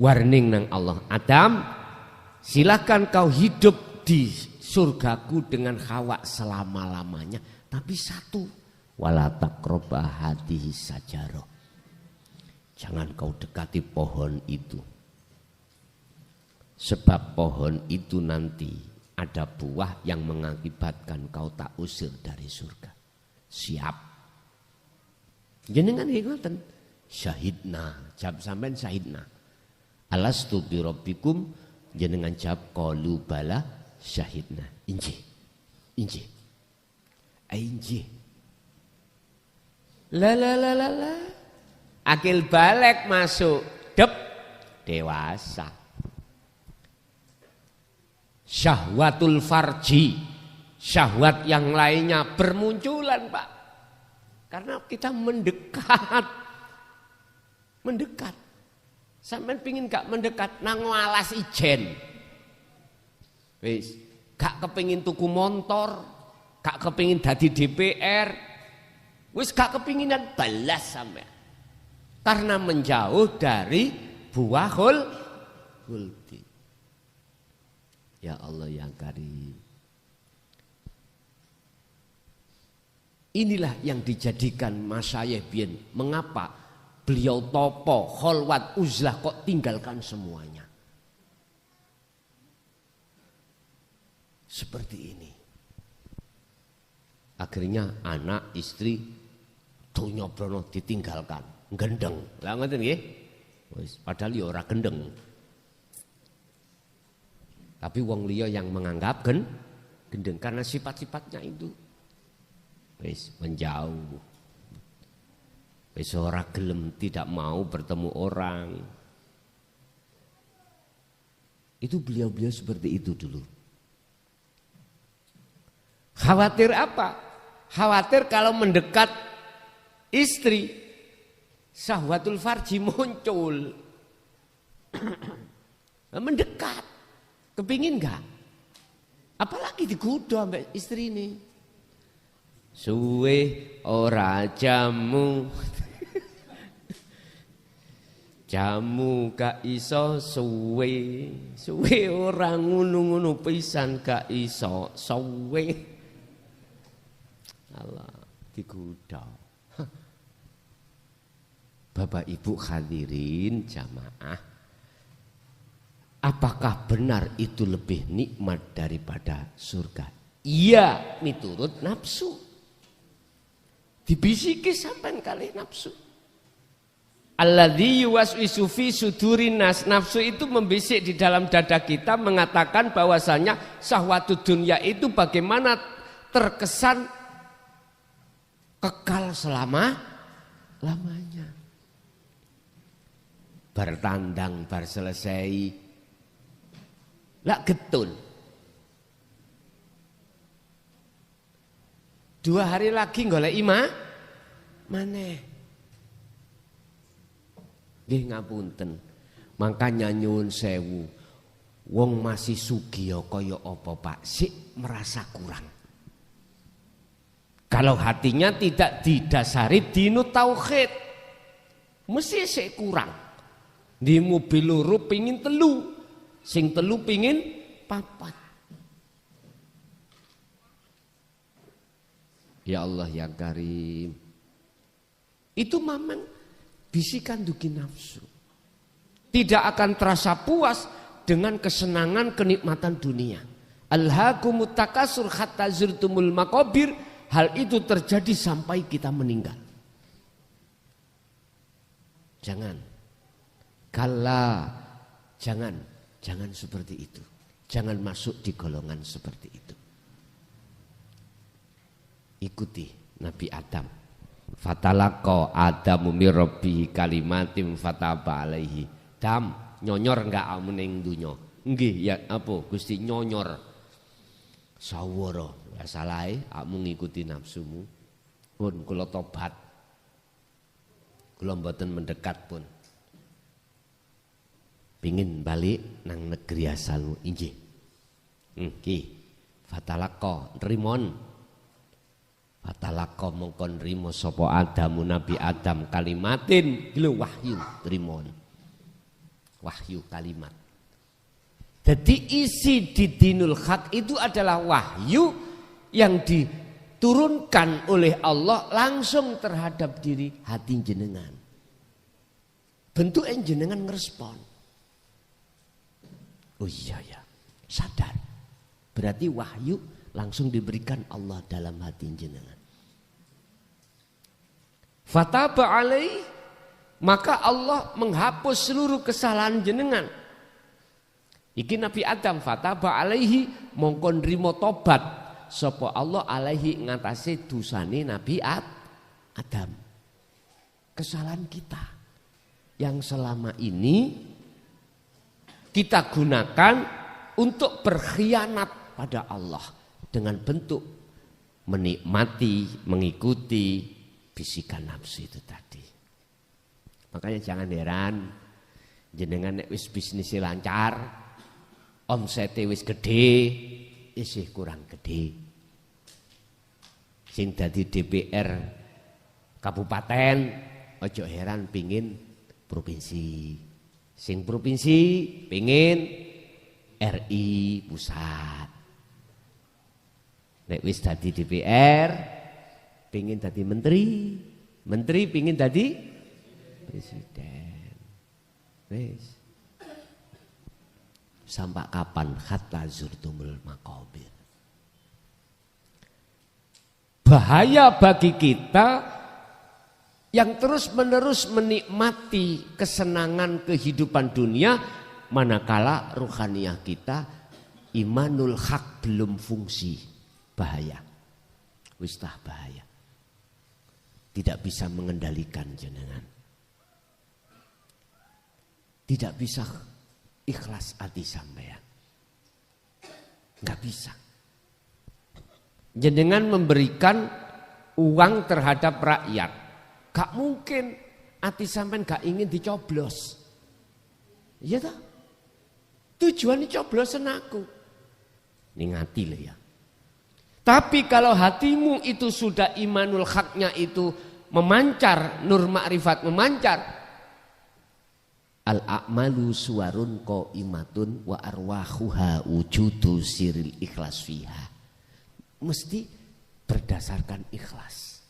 warning nang Allah. Adam, silakan kau hidup di surgaku dengan Hawa selama-lamanya. Tapi satu, wala taqrabah hadhihi sajarah. Jangan kau dekati pohon itu. Sebab pohon itu nanti ada buah yang mengakibatkan kau tak usir dari surga. Siap. Jenengan ngoten. Syahidna, jawab sampean syahidna. Alastu bi rabbikum, jenengan jawab qalu bala syahidna. Injih. La. Akil balik masuk, dep dewasa. Syahwatul farji, syahwat yang lainnya bermunculan, Pak. Karena kita mendekat. Sampean pingin gak mendekat nang alas ijen. Wis, gak kepingin tuku motor, gak kepingin dadi DPR. Wis gak kepinginan balas sampean. Karena menjauh dari buah khuldi. Ya Allah yang karim. Inilah yang dijadikan masyayikh biyen. Mengapa beliau topo, kholwat, uzlah kok tinggalkan semuanya? Seperti ini. Akhirnya anak, istri, dunya brono ditinggalkan, gendeng. Lah ngoten nggih. Wis padahal ya ora gendeng. Tapi wong liya yang menganggap gendeng karena sifat-sifatnya itu. Wis menjauh. Wis ora gelem, tidak mau bertemu orang. Itu beliau-beliau seperti itu dulu. Khawatir apa? Khawatir kalau mendekat istri, syahwatul farji muncul. Mendekat, kepingin gak? Apalagi digoda sampai istri ini. Suwe ora jamu, jamu gak iso suwe, suwe ora ngunu-ngunu pisan gak iso suwe. Allah digoda. Bapak Ibu hadirin jamaah, apakah benar itu lebih nikmat daripada surga? Iya, miturut nafsu. Dibisiki sampean kali nafsu. Alladzi yuwaswisu fi sudurin nas. Nafsu itu membisik di dalam dada kita mengatakan bahwasanya syahwatud dunya itu bagaimana terkesan kekal selama-lamanya. Bertandang, bar selesai. Lah getun. 2 hari lagi golek maneh. Nggih ngapunten. Makanya nyuwun sewu. Wong masih sugih kaya apa Pak? Sik merasa kurang. Kalau hatinya tidak didasari dinu tauhid, mesti sik kurang. Di mobil loro pingin telu, sing telu pingin papat. Ya Allah ya Karim. Itu memang bisikan dugi nafsu. Tidak akan terasa puas dengan kesenangan kenikmatan dunia. Alhaakumut takasur hatta zurtumul maqabir. Hal itu terjadi sampai kita meninggal. Jangan. Kala. Jangan seperti itu. Jangan masuk di golongan seperti itu. Ikuti Nabi Adam. Fatalaqqa Adamu mir rabbihi kalimatin fataba alaihi. Dam, nyonyor enggak amun ning dunya? Nggih, ya apa Gusti nyonyor. Sawara, ora salahe akmu ngikuti nafsumu. Pun kula tobat. Kula mboten mendekat pun. Pingin balik nang negeri asalmu injih. Nggih. Fatalaqqa rimon. Fatalaqqa mongkon rimo sapa Adamu Nabi Adam kalimatin lho wahyu rimon. Wahyu kalimat. Jadi isi di dinul haq itu adalah wahyu yang diturunkan oleh Allah langsung terhadap diri hati jenengan. Bentuk jenengan ngerespon. Oh iya ya, sadar. Berarti wahyu langsung diberikan Allah dalam hati jenengan. Fataba alaih, maka Allah menghapus seluruh kesalahan jenengan. Iki Nabi Adam fataba alaihi mongkon rimo tobat sapa Allah alaihi ngatasi dosane Nabi Adam. Kesalahan kita yang selama ini kita gunakan untuk berkhianat pada Allah dengan bentuk menikmati, mengikuti bisikan nafsu itu tadi. Makanya jangan heran Jenengan nek wis bisnisnya lancar, omsete wis gede, isih kurang gede. Sing dadi DPR kabupaten ojo heran pingin provinsi. Sing provinsi pingin RI pusat. Nek wis dadi DPR pingin dadi menteri, menteri pingin dadi presiden. Wis. Sampai kapan hatta zurtumul maqabir. Bahaya bagi kita yang terus-menerus menikmati kesenangan kehidupan dunia manakala ruhaniyah kita imanul hak belum fungsi. Bahaya. Wistah bahaya. Tidak bisa mengendalikan jenengan. Tidak bisa ikhlas hati sampean. Enggak bisa. Jenengan memberikan uang terhadap rakyat. Gak mungkin hati sampean gak ingin dicoblos. Iya tak? Tujuan dicoblosan aku. Ini ngati lah ya. Tapi kalau hatimu itu sudah imanul haknya itu memancar, nur ma'rifat memancar. Al-a'malu suwarun qaimatun wa arwahuha wujudu siril ikhlas fiha. Mesti berdasarkan ikhlas.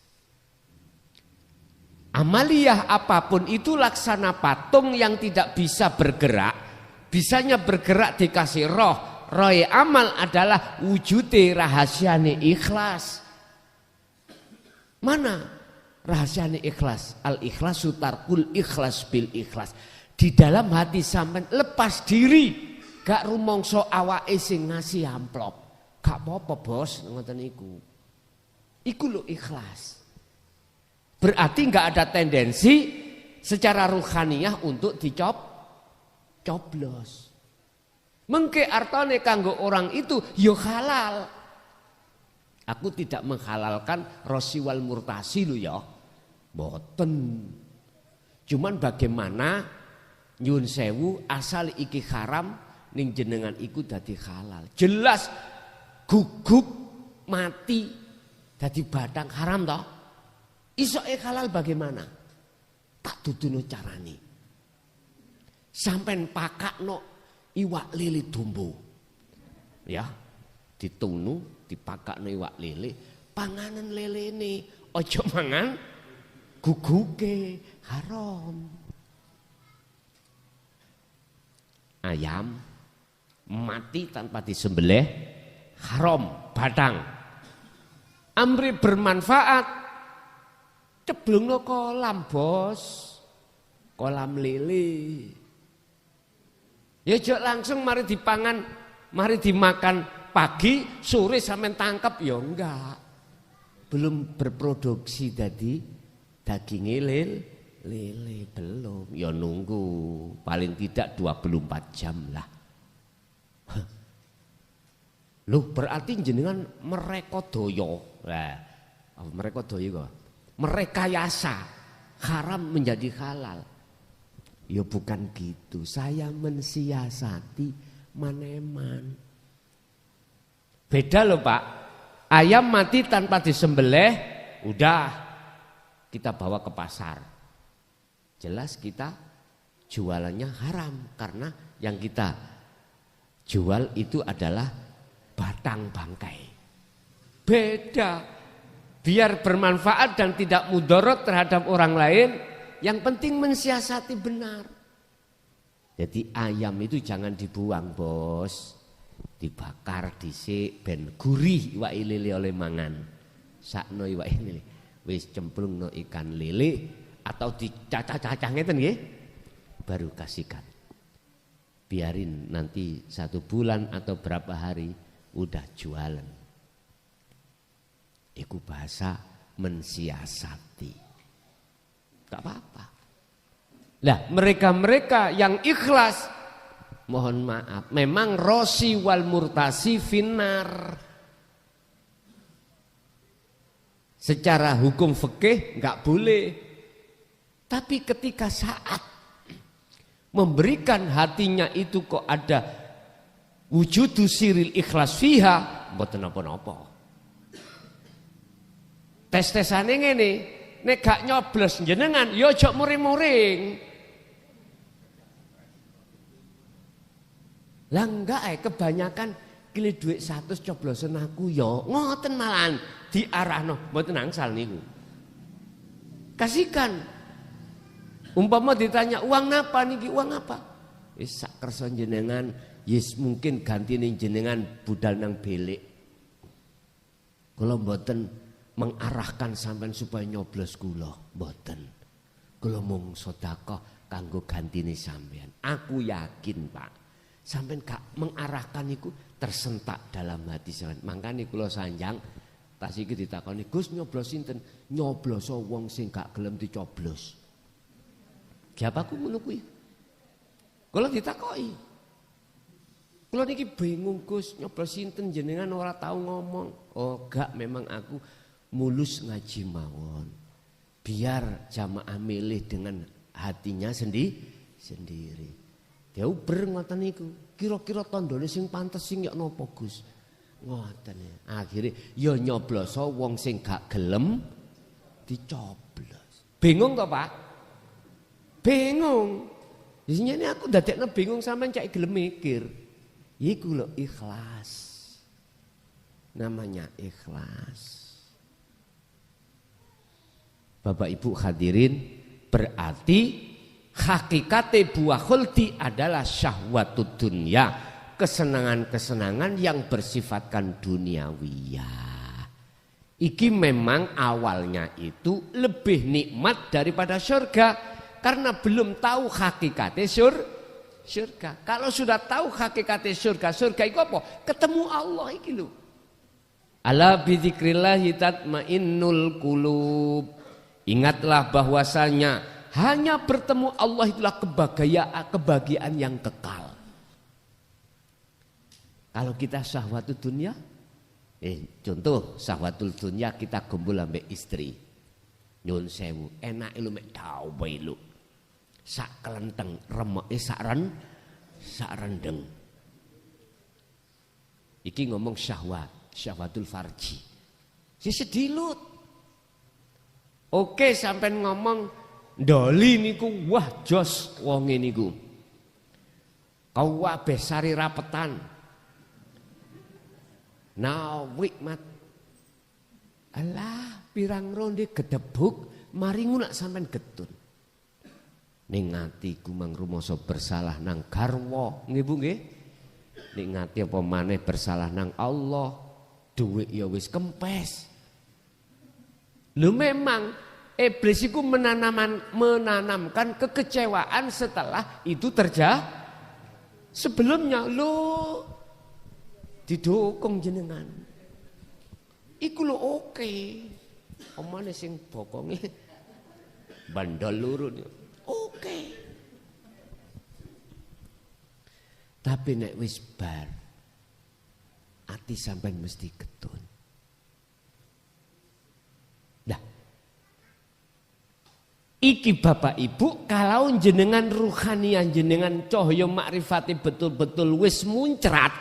Amaliyah apapun itu laksana patung yang tidak bisa bergerak. Bisanya bergerak dikasih roh. Roh amal adalah wujude rahasiane ikhlas. Mana rahasiane ikhlas? Al-ikhlasu tarkul ikhlas bil ikhlas. Di dalam hati sampean lepas diri. Gak rumongso awake sing ngasih amplop. Gak apa-apa bos, ngoten iku. Iku lho ikhlas. Berarti gak ada tendensi secara ruhaniyah untuk dicoblos. Mengke artane kanggo orang itu yo halal. Aku tidak menghalalkan rosi wal murtasi lho ya. Mboten. Cuman bagaimana nyun sewu asal iki haram ning jenengan iku dadi halal. Jelas gugup mati dadi batang haram toh. Isoke halal bagaimana? Tak duduno carane. Sampen pakakno iwak lele dumbo. Ya, ditunu, dipakakno iwak lele, panganan lelene ojo mangan guguke haram. Ayam mati tanpa disembelih haram, batang. Amri bermanfaat, ceblungno kolam bos, kolam lele. Ya jok langsung mari dipangan, mari dimakan pagi, sore sampai tangkap ya enggak. Belum berproduksi tadi daging lele belum. Ya nunggu paling tidak 24 jam lah. Loh berarti jenengan merekodoyo. Nah, merekodoyo kok. Merekayasa haram menjadi halal. Ya bukan gitu, saya mensiasati maneman. Beda loh Pak, ayam mati tanpa disembelih, udah kita bawa ke pasar. Jelas kita jualannya haram, karena yang kita jual itu adalah batang bangkai. Beda, biar bermanfaat dan tidak mudarat terhadap orang lain. Yang penting mensiasati benar. Jadi ayam itu jangan dibuang bos. Dibakar dhisik ben gurih iwak lele oleh mangan. Sakno iwak lele. Wis cemplungno ikan lele atau dicacah-cacah ngeten nggih. Baru kasihkan. Biarin nanti 1 bulan atau berapa hari udah jualan. Iku bahasa mensiasati. Tak apa-apa. Lah mereka-mereka yang ikhlas, mohon maaf, memang rosi wal murtasi finnar. Secara hukum fikih enggak boleh. Tapi ketika saat memberikan hatinya itu kok ada wujudu siril ikhlas fiha, mboten napa-napa. Tes-tesane ngene, nek gak nyoblos jenengan ya aja muring-muring. Lah enggak kebanyakan kile dhuwit 100 coblosen aku ya ngoten malahan diarahno mboten angsal niku. Kasihkan. Umpama ditanya uang apa niki, uang apa? Wis sak kersa jenengan, yes mungkin gantine jenengan budal nang belik. Kula mboten mengarahkan sampean supaya nyoblos kula, mboten. Kula mung sedekah kanggo gantine sampean. Aku yakin, Pak. Sampean gak mengarahkan iku tersentak dalam hati sampean. Mangkane kula sanjang tas iki ditakoni, "Gus nyoblos sinten?" Nyoblos wong sing gak gelem dicoblos. Jawabanku ngono kuwi. Kula ditakoki. Kula niki bingung Gus, nyoblos sinten jenengan ora tahu ngomong. Oh, gak memang aku mulus ngaji mawon. Biar jamaah milih dengan hatinya sendiri. Dia uber ngoten niku. Kira-kira tandane sing pantes sing ya napa Gus? Ngoten ya. Akhire ya nyoblos wong sing gak gelem dicoblos. Bingung to, Pak? Bingung. Disini aku dadekno bingung sampean cek gelem mikir. Iku lho ikhlas. Namanya ikhlas. Bapak Ibu hadirin, berarti hakikate buah khuldi adalah syahwatud dunya, kesenangan-kesenangan yang bersifatkan duniawiyah. Iki memang awalnya itu lebih nikmat daripada surga karena belum tahu hakikate surga. Kalau sudah tahu hakikate surga itu apa? Ketemu Allah iki lho. Ala bidzikrillahi tatmainnul qulub. Ingatlah bahwasanya hanya bertemu Allah itulah kebahagiaan yang kekal. Kalau kita syahwatul dunia, contoh syahwatul dunia kita kumpul ambek istri. Nyun sewu, enak lu mek tau bae lu. Sak kelenteng remeke sak rendeng. Iki ngomong syahwatul farji. Si sedilut. Oke sampean ngomong ndoli niku wah jos wonge niku. Kau wabeh sari rapetan. Nah wikmat. Alah pirang ronde gedebuk mari ngunak sampean getun. Ning atiku mangrumoso bersalah nang garwa nggih Bu nggih. Ning ati apa maneh bersalah nang Allah. Duit ya wis kempes. Lu memang iblis itu menanamkan kekecewaan setelah itu terjadi. Sebelumnya lu didukung jenengan. Iku lu oke. Omane sing bokonge bandol lurun. Oke. Tapi nek wis bar ati sampean mesti ketun. Iki Bapak Ibu kalau jenengan ruhanian jenengan cahya makrifati betul-betul wis muncrat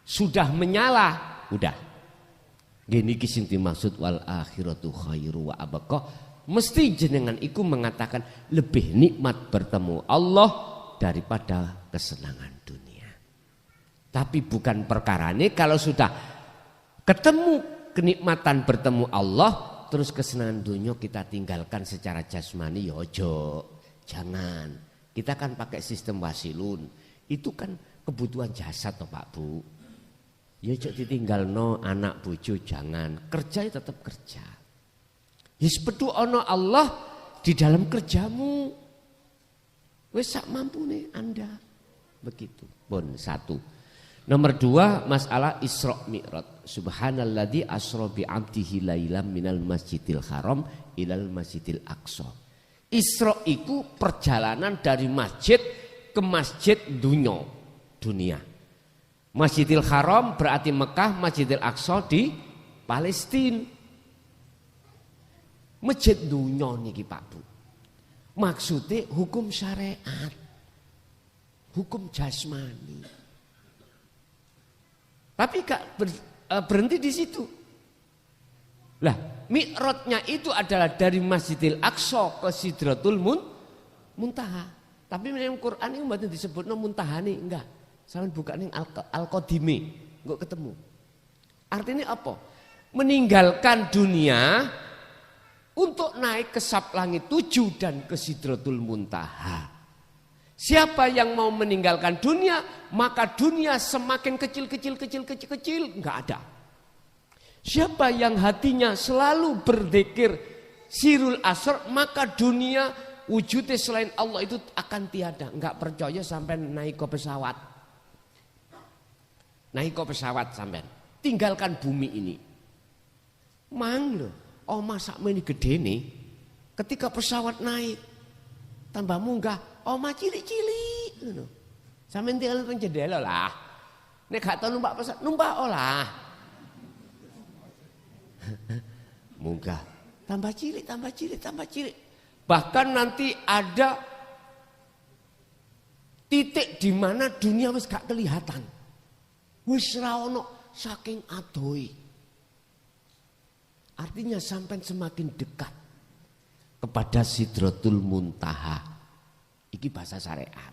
sudah menyala udah gini ki sing dimaksud wal akhiratu khairu wa abqa mesti jenengan iku mengatakan lebih nikmat bertemu Allah daripada kesenangan dunia. Tapi bukan perkarane kalau sudah ketemu kenikmatan bertemu Allah terus kesenangan dunia kita tinggalkan secara jasmani ya ojo. Jangan. Kita kan pakai sistem wasilun. Itu kan kebutuhan jasad toh Pak Bu. Ya ojo ditinggalno anak bojo jangan. Kerja ya tetap kerja. Ya sepedu ono Allah di dalam kerjamu. Wis sak mampune Anda. Begitu. Bon satu. Nomor 2 masalah Isra Mi'raj. Subhanalladzi asra bi 'abdihi lailam minal masjidil haram ilal masjidil aqsa. Isra itu perjalanan dari masjid ke masjid dunia. Masjidil Haram berarti Mekah, Masjidil Aqsa di Palestina. Masjid dunia niki Pak Bu. Maksudnya hukum syariat. hukum jasmani. Tapi gak berhenti di situ. Lah, mi'rajnya itu adalah dari Masjidil Aqsa ke Sidratul Muntaha. Tapi dalam Quran ini mboten disebutno muntahane, enggak. Sampeyan buka ning Al-Qadimi, enggak ketemu. Artinya apa? Meninggalkan dunia untuk naik ke sab langit 7 dan ke Sidratul Muntaha. Siapa yang mau meninggalkan dunia, maka dunia semakin kecil, enggak ada. Siapa yang hatinya selalu berzikir sirul asr, maka dunia wujudnya selain Allah itu akan tiada. Enggak percaya sampai naik ke pesawat. Naik ke pesawat sampai. Tinggalkan bumi ini. Mang lho, omah sakmene gedene ketika pesawat naik tambah munggah, omah cilik-cilik ngono. Sampeyan tinggal nang jendela lah. Nek gak tau numpak pesawat, numpak olah. Munggah, tambah cilik. Bahkan nanti ada titik di mana dunia wis gak kelihatan. Wis ra ono saking adohe. Artinya sampai semakin dekat kepada Sidratul Muntaha. Iki bahasa syariat.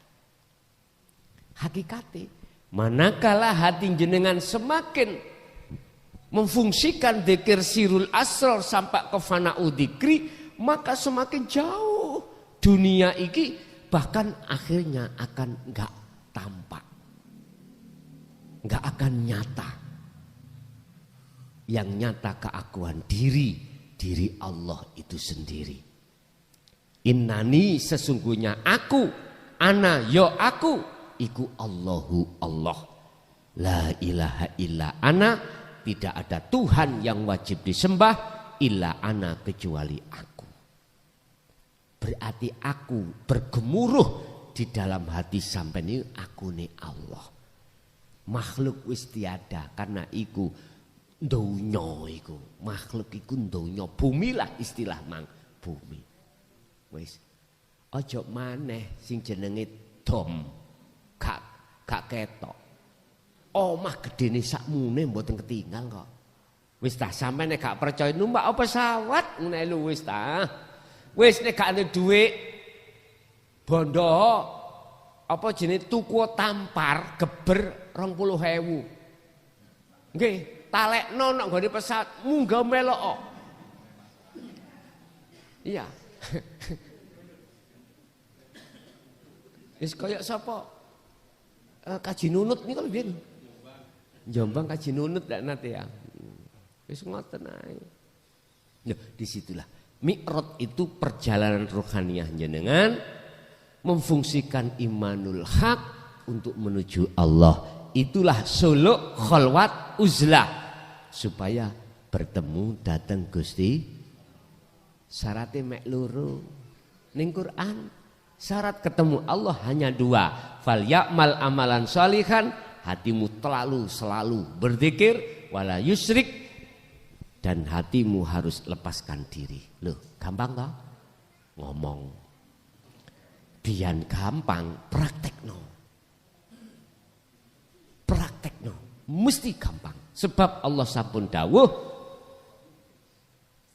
Hakikate, manakala hati jenengan semakin memfungsikan dzikir sirul asrar sampai ke fana'u dzikri, maka semakin jauh dunia iki, bahkan akhirnya akan enggak tampak. Enggak akan nyata. Yang nyata keakuan diri Allah itu sendiri. Innani sesungguhnya aku, ana yo aku, iku Allahu Allah. La ilaha illa ana, tidak ada Tuhan yang wajib disembah illa ana kecuali aku. Berarti aku bergemuruh di dalam hati sampai ini aku nih Allah. Makhluk wis tiada karena iku donya iku, makhluk iku donya, bumi lah istilah mang, bumi. Wis aja maneh sing jenenge dom. Gak ketok. Omah gedene sakmune mboten ketinggal kok. Wis ta sampeyan nek gak percaya numpak pesawat ngene lho wis ta. Wis nek gak ana dhuwit bondo apa jenenge tuku tampar geber 20.000. Nggih. Talekno nek nggone pesawat munggah melok. Iya. Wis kaya sapa? Kaji Nunut niku lho piye? Jombang Kaji Nunut ndak nate ya. Wis ngoten ae. Nah, disitulah mi'raj itu perjalanan rohaniyah jenengan memfungsikan imanul haq untuk menuju Allah. Itulah suluk khalwat uzlah. Supaya bertemu datang Gusti. Syaratnya mek loro ning Quran. Syarat ketemu Allah hanya 2. Fal ya'mal amalan sholihan, hatimu selalu berzikir, wala yusrik, dan hatimu harus lepaskan diri. Loh, gampang toh? Ngomong. Biar gampang, praktekno. Mesti gampang. Sebab Allah sampun dawuh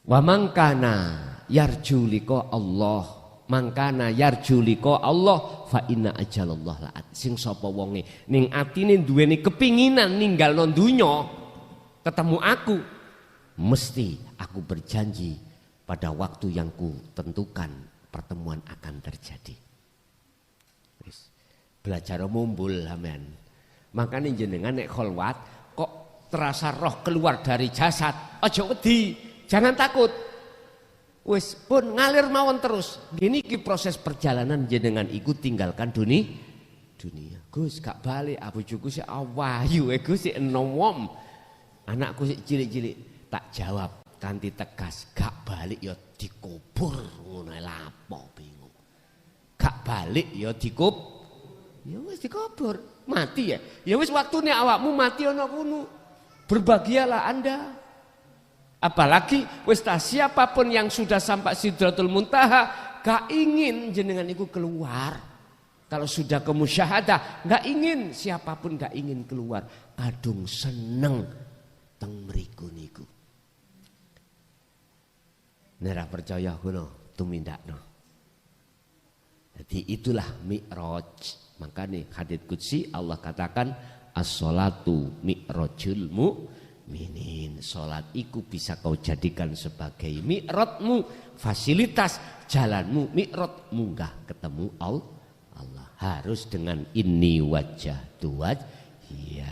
wa mangkana yarju liqa Allah, mangkana yarju liqa Allah fa inna ajalallah la'at. Sing sapa wonge ning atine duweni kepinginan ninggalno donya ketemu aku, mesti aku berjanji pada waktu yang ku tentukan pertemuan akan terjadi. Belajar mumbul amen. Makanya jenengan nek kholwat kok terasa roh keluar dari jasad, aja wedi, jangan takut. Wis pun ngalir mawon terus. Gini ki proses perjalanan jenengan ikut tinggalkan dunia. Gus gak balik, bojoku sik awayu, Gus sik enom. Anakku sik cilik-cilik. Tak jawab kanthi tegas, gak balik ya dikubur ngono lapo bingung. Gak balik ya dikubur. Ya wis dikubur, mati ya. Ya wis waktune awakmu mati ana kono. Berbahagialah Anda. Apalagi wis siapapun yang sudah sampai Sidratul Muntaha gak ingin jenengan iku keluar. Kalau sudah ke musyahadah, nggak ingin, siapapun nggak ingin keluar. Kadung seneng teng mriku niku. Nera percaya kuno tumindakno. Jadi itulah Mi'raj. Makanya hadits qudsi Allah katakan as-sholatu mi'rajul mu'minin. Salat iku bisa kau jadikan sebagai mi'rajmu, fasilitas jalanmu, mi'raj munggah ketemu Allah. Harus dengan inni wajah tuwaj. Iya.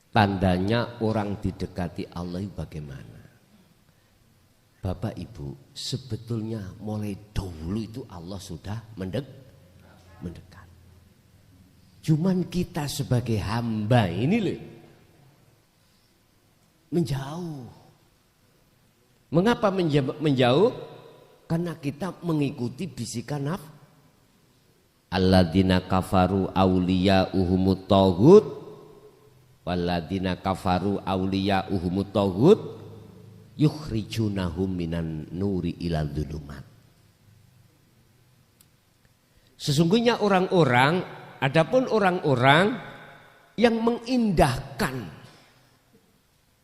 Tandanya orang didekati Allah bagaimana? Bapak Ibu, sebetulnya mulai dahulu itu Allah sudah mendekat. Cuman kita sebagai hamba ini loh menjauh. Mengapa menjauh? Karena kita mengikuti bisikan nafsu. Alladzina kafaru awliya'uhumut taghut walladzina kafaru awliya'uhumut taghut yukhrijunahum minan nuri ilal dhulumat. Sesungguhnya adapun orang-orang yang mengindahkan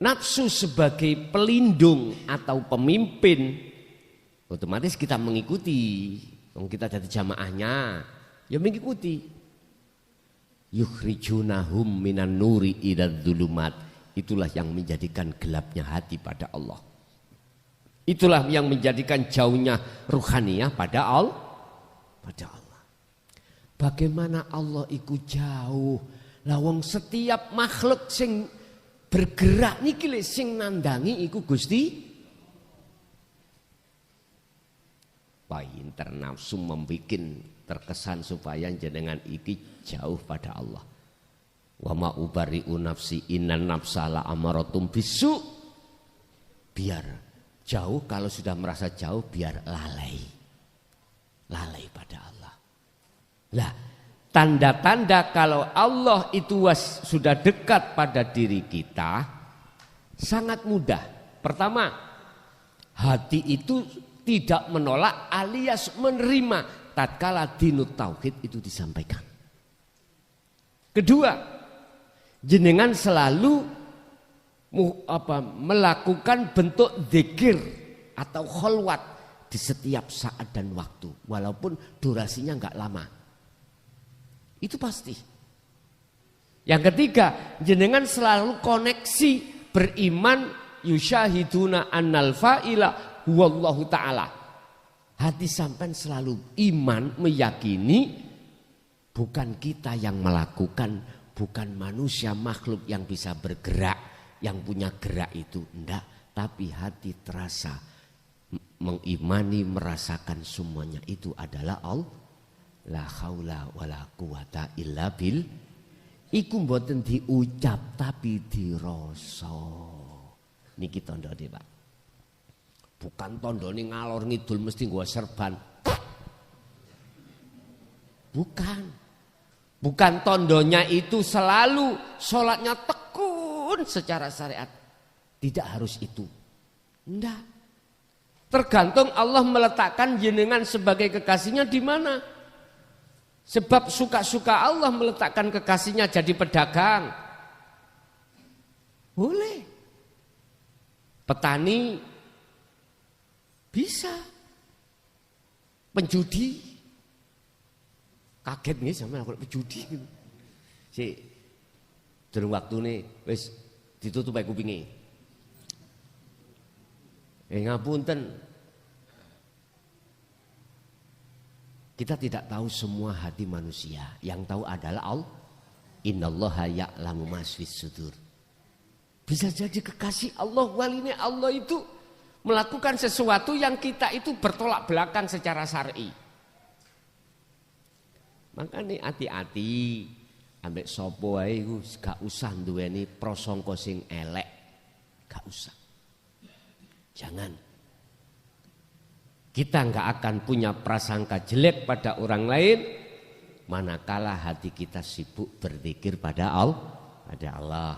nafsu sebagai pelindung atau pemimpin, otomatis kita mengikuti. Kita jadi jamaahnya, ya mengikuti. Yukhrijunahum minan nuri ilal dhulumat. Itulah yang menjadikan gelapnya hati pada Allah. Itulah yang menjadikan jauhnya ruhaniyah pada Allah. Bagaimana Allah iku jauh? Lawang setiap makhluk sing bergerak niki lho sing nandangi iku Gusti. Pinter nafsu membuat terkesan supaya jenengan iki jauh pada Allah. Wa ma ubari'u nafsi innan nafsa la amaratum bisu. Biar jauh, kalau sudah merasa jauh biar lalai pada Allah. Lah, tanda-tanda kalau Allah itu sudah dekat pada diri kita sangat mudah. Pertama, hati itu tidak menolak alias menerima tatkala dinut tauhid itu disampaikan. Kedua, jenengan selalu melakukan bentuk zikir atau kholwat di setiap saat dan waktu, walaupun durasinya enggak lama. Itu pasti. Yang ketiga, jenengan selalu koneksi beriman yusyahiduna annal fa'ila wallahu ta'ala. Hati sampai selalu iman meyakini bukan kita yang melakukan, bukan manusia makhluk yang bisa bergerak, yang punya gerak itu enggak, tapi hati terasa mengimani, merasakan semuanya itu adalah Allah. La haula wala quwata illa bil. Iku mboten diucap tapi dirasa. Niki tandane, Pak. Bukan tandane ngalor ngidul mesti nggawa serban. Bukan tandanya itu selalu sholatnya tekun secara syariat. Tidak harus itu. Enggak. Tergantung Allah meletakkan jenengan sebagai kekasihnya di mana. Sebab suka-suka Allah meletakkan kekasihnya jadi pedagang. Boleh. Petani bisa. Penjudi. Kaget nih sama aku penjudi gitu. Si durung waktune wis ditutup ae kupinge. Ngapunten. Kita tidak tahu semua hati manusia. Yang tahu adalah Allah. Innallaha ya'lamu ma fis sudur. Bisa jadi kekasih Allah, walinya Allah itu melakukan sesuatu yang kita itu bertolak belakang secara syar'i. Makanya hati-hati ambek sapa wae iku gak usah duweni prasangka sing elek. Gak usah. Jangan. Kita enggak akan punya prasangka jelek pada orang lain manakala hati kita sibuk berzikir pada Allah.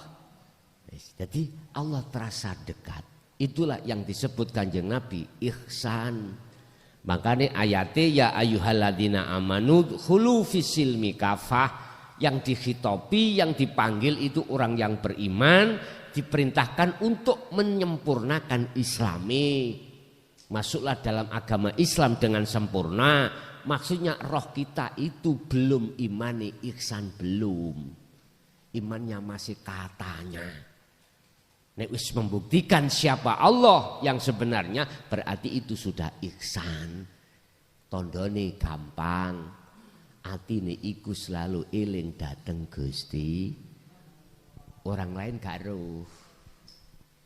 Jadi Allah terasa dekat. Itulah yang disebut Kanjeng Nabi ihsan. Makanya ayatnya ya ayyuhalladzina amanu khulu fisilmi kafah, yang dikhitopi, yang dipanggil itu orang yang beriman, diperintahkan untuk menyempurnakan Islami. Masuklah dalam agama Islam dengan sempurna. Maksudnya roh kita itu belum imani ihsan, belum. Imannya masih katanya. Nek wis membuktikan siapa Allah yang sebenarnya, berarti itu sudah ihsan. Tondone gampang. Atine iku selalu eling dateng Gusti. Orang lain gak roh.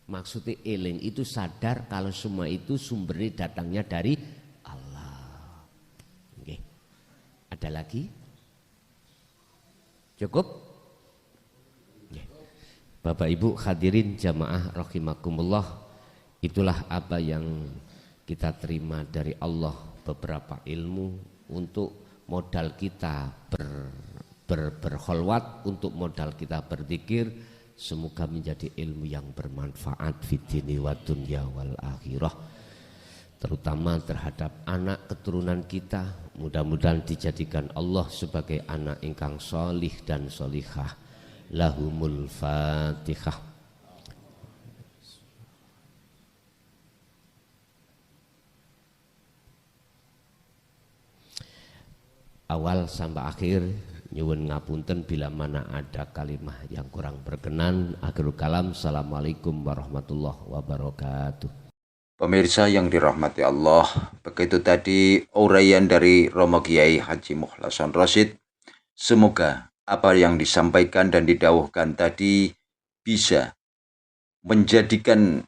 Maksudnya eling itu sadar kalau semua itu sumbernya datangnya dari Allah. Oke. Ada lagi? Cukup? Oke. Bapak Ibu hadirin jamaah rahimakumullah, itulah apa yang kita terima dari Allah, beberapa ilmu untuk modal kita berkholwat, untuk modal kita berzikir. Semoga menjadi ilmu yang bermanfaat fid dini wa dunya wal akhirah, terutama terhadap anak keturunan kita. Mudah-mudahan dijadikan Allah sebagai anak ingkang solih dan solihah. Lahumul Fatihah. Awal sampai akhir nyuwun ngapunten bila mana ada kalimah yang kurang berkenan. Akhirul kalam, assalamualaikum warahmatullahi wabarakatuh. Pemirsa yang dirahmati Allah, begitu tadi uraian dari Romo Kiai Haji Mukhlason Rosyid. Semoga apa yang disampaikan dan didawuhkan tadi bisa menjadikan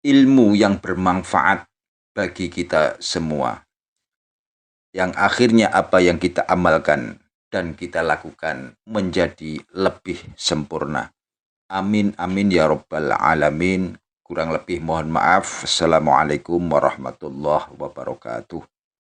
ilmu yang bermanfaat bagi kita semua, yang akhirnya apa yang kita amalkan dan kita lakukan menjadi lebih sempurna. Amin amin ya rabbal alamin. Kurang lebih mohon maaf. Assalamualaikum warahmatullahi wabarakatuh.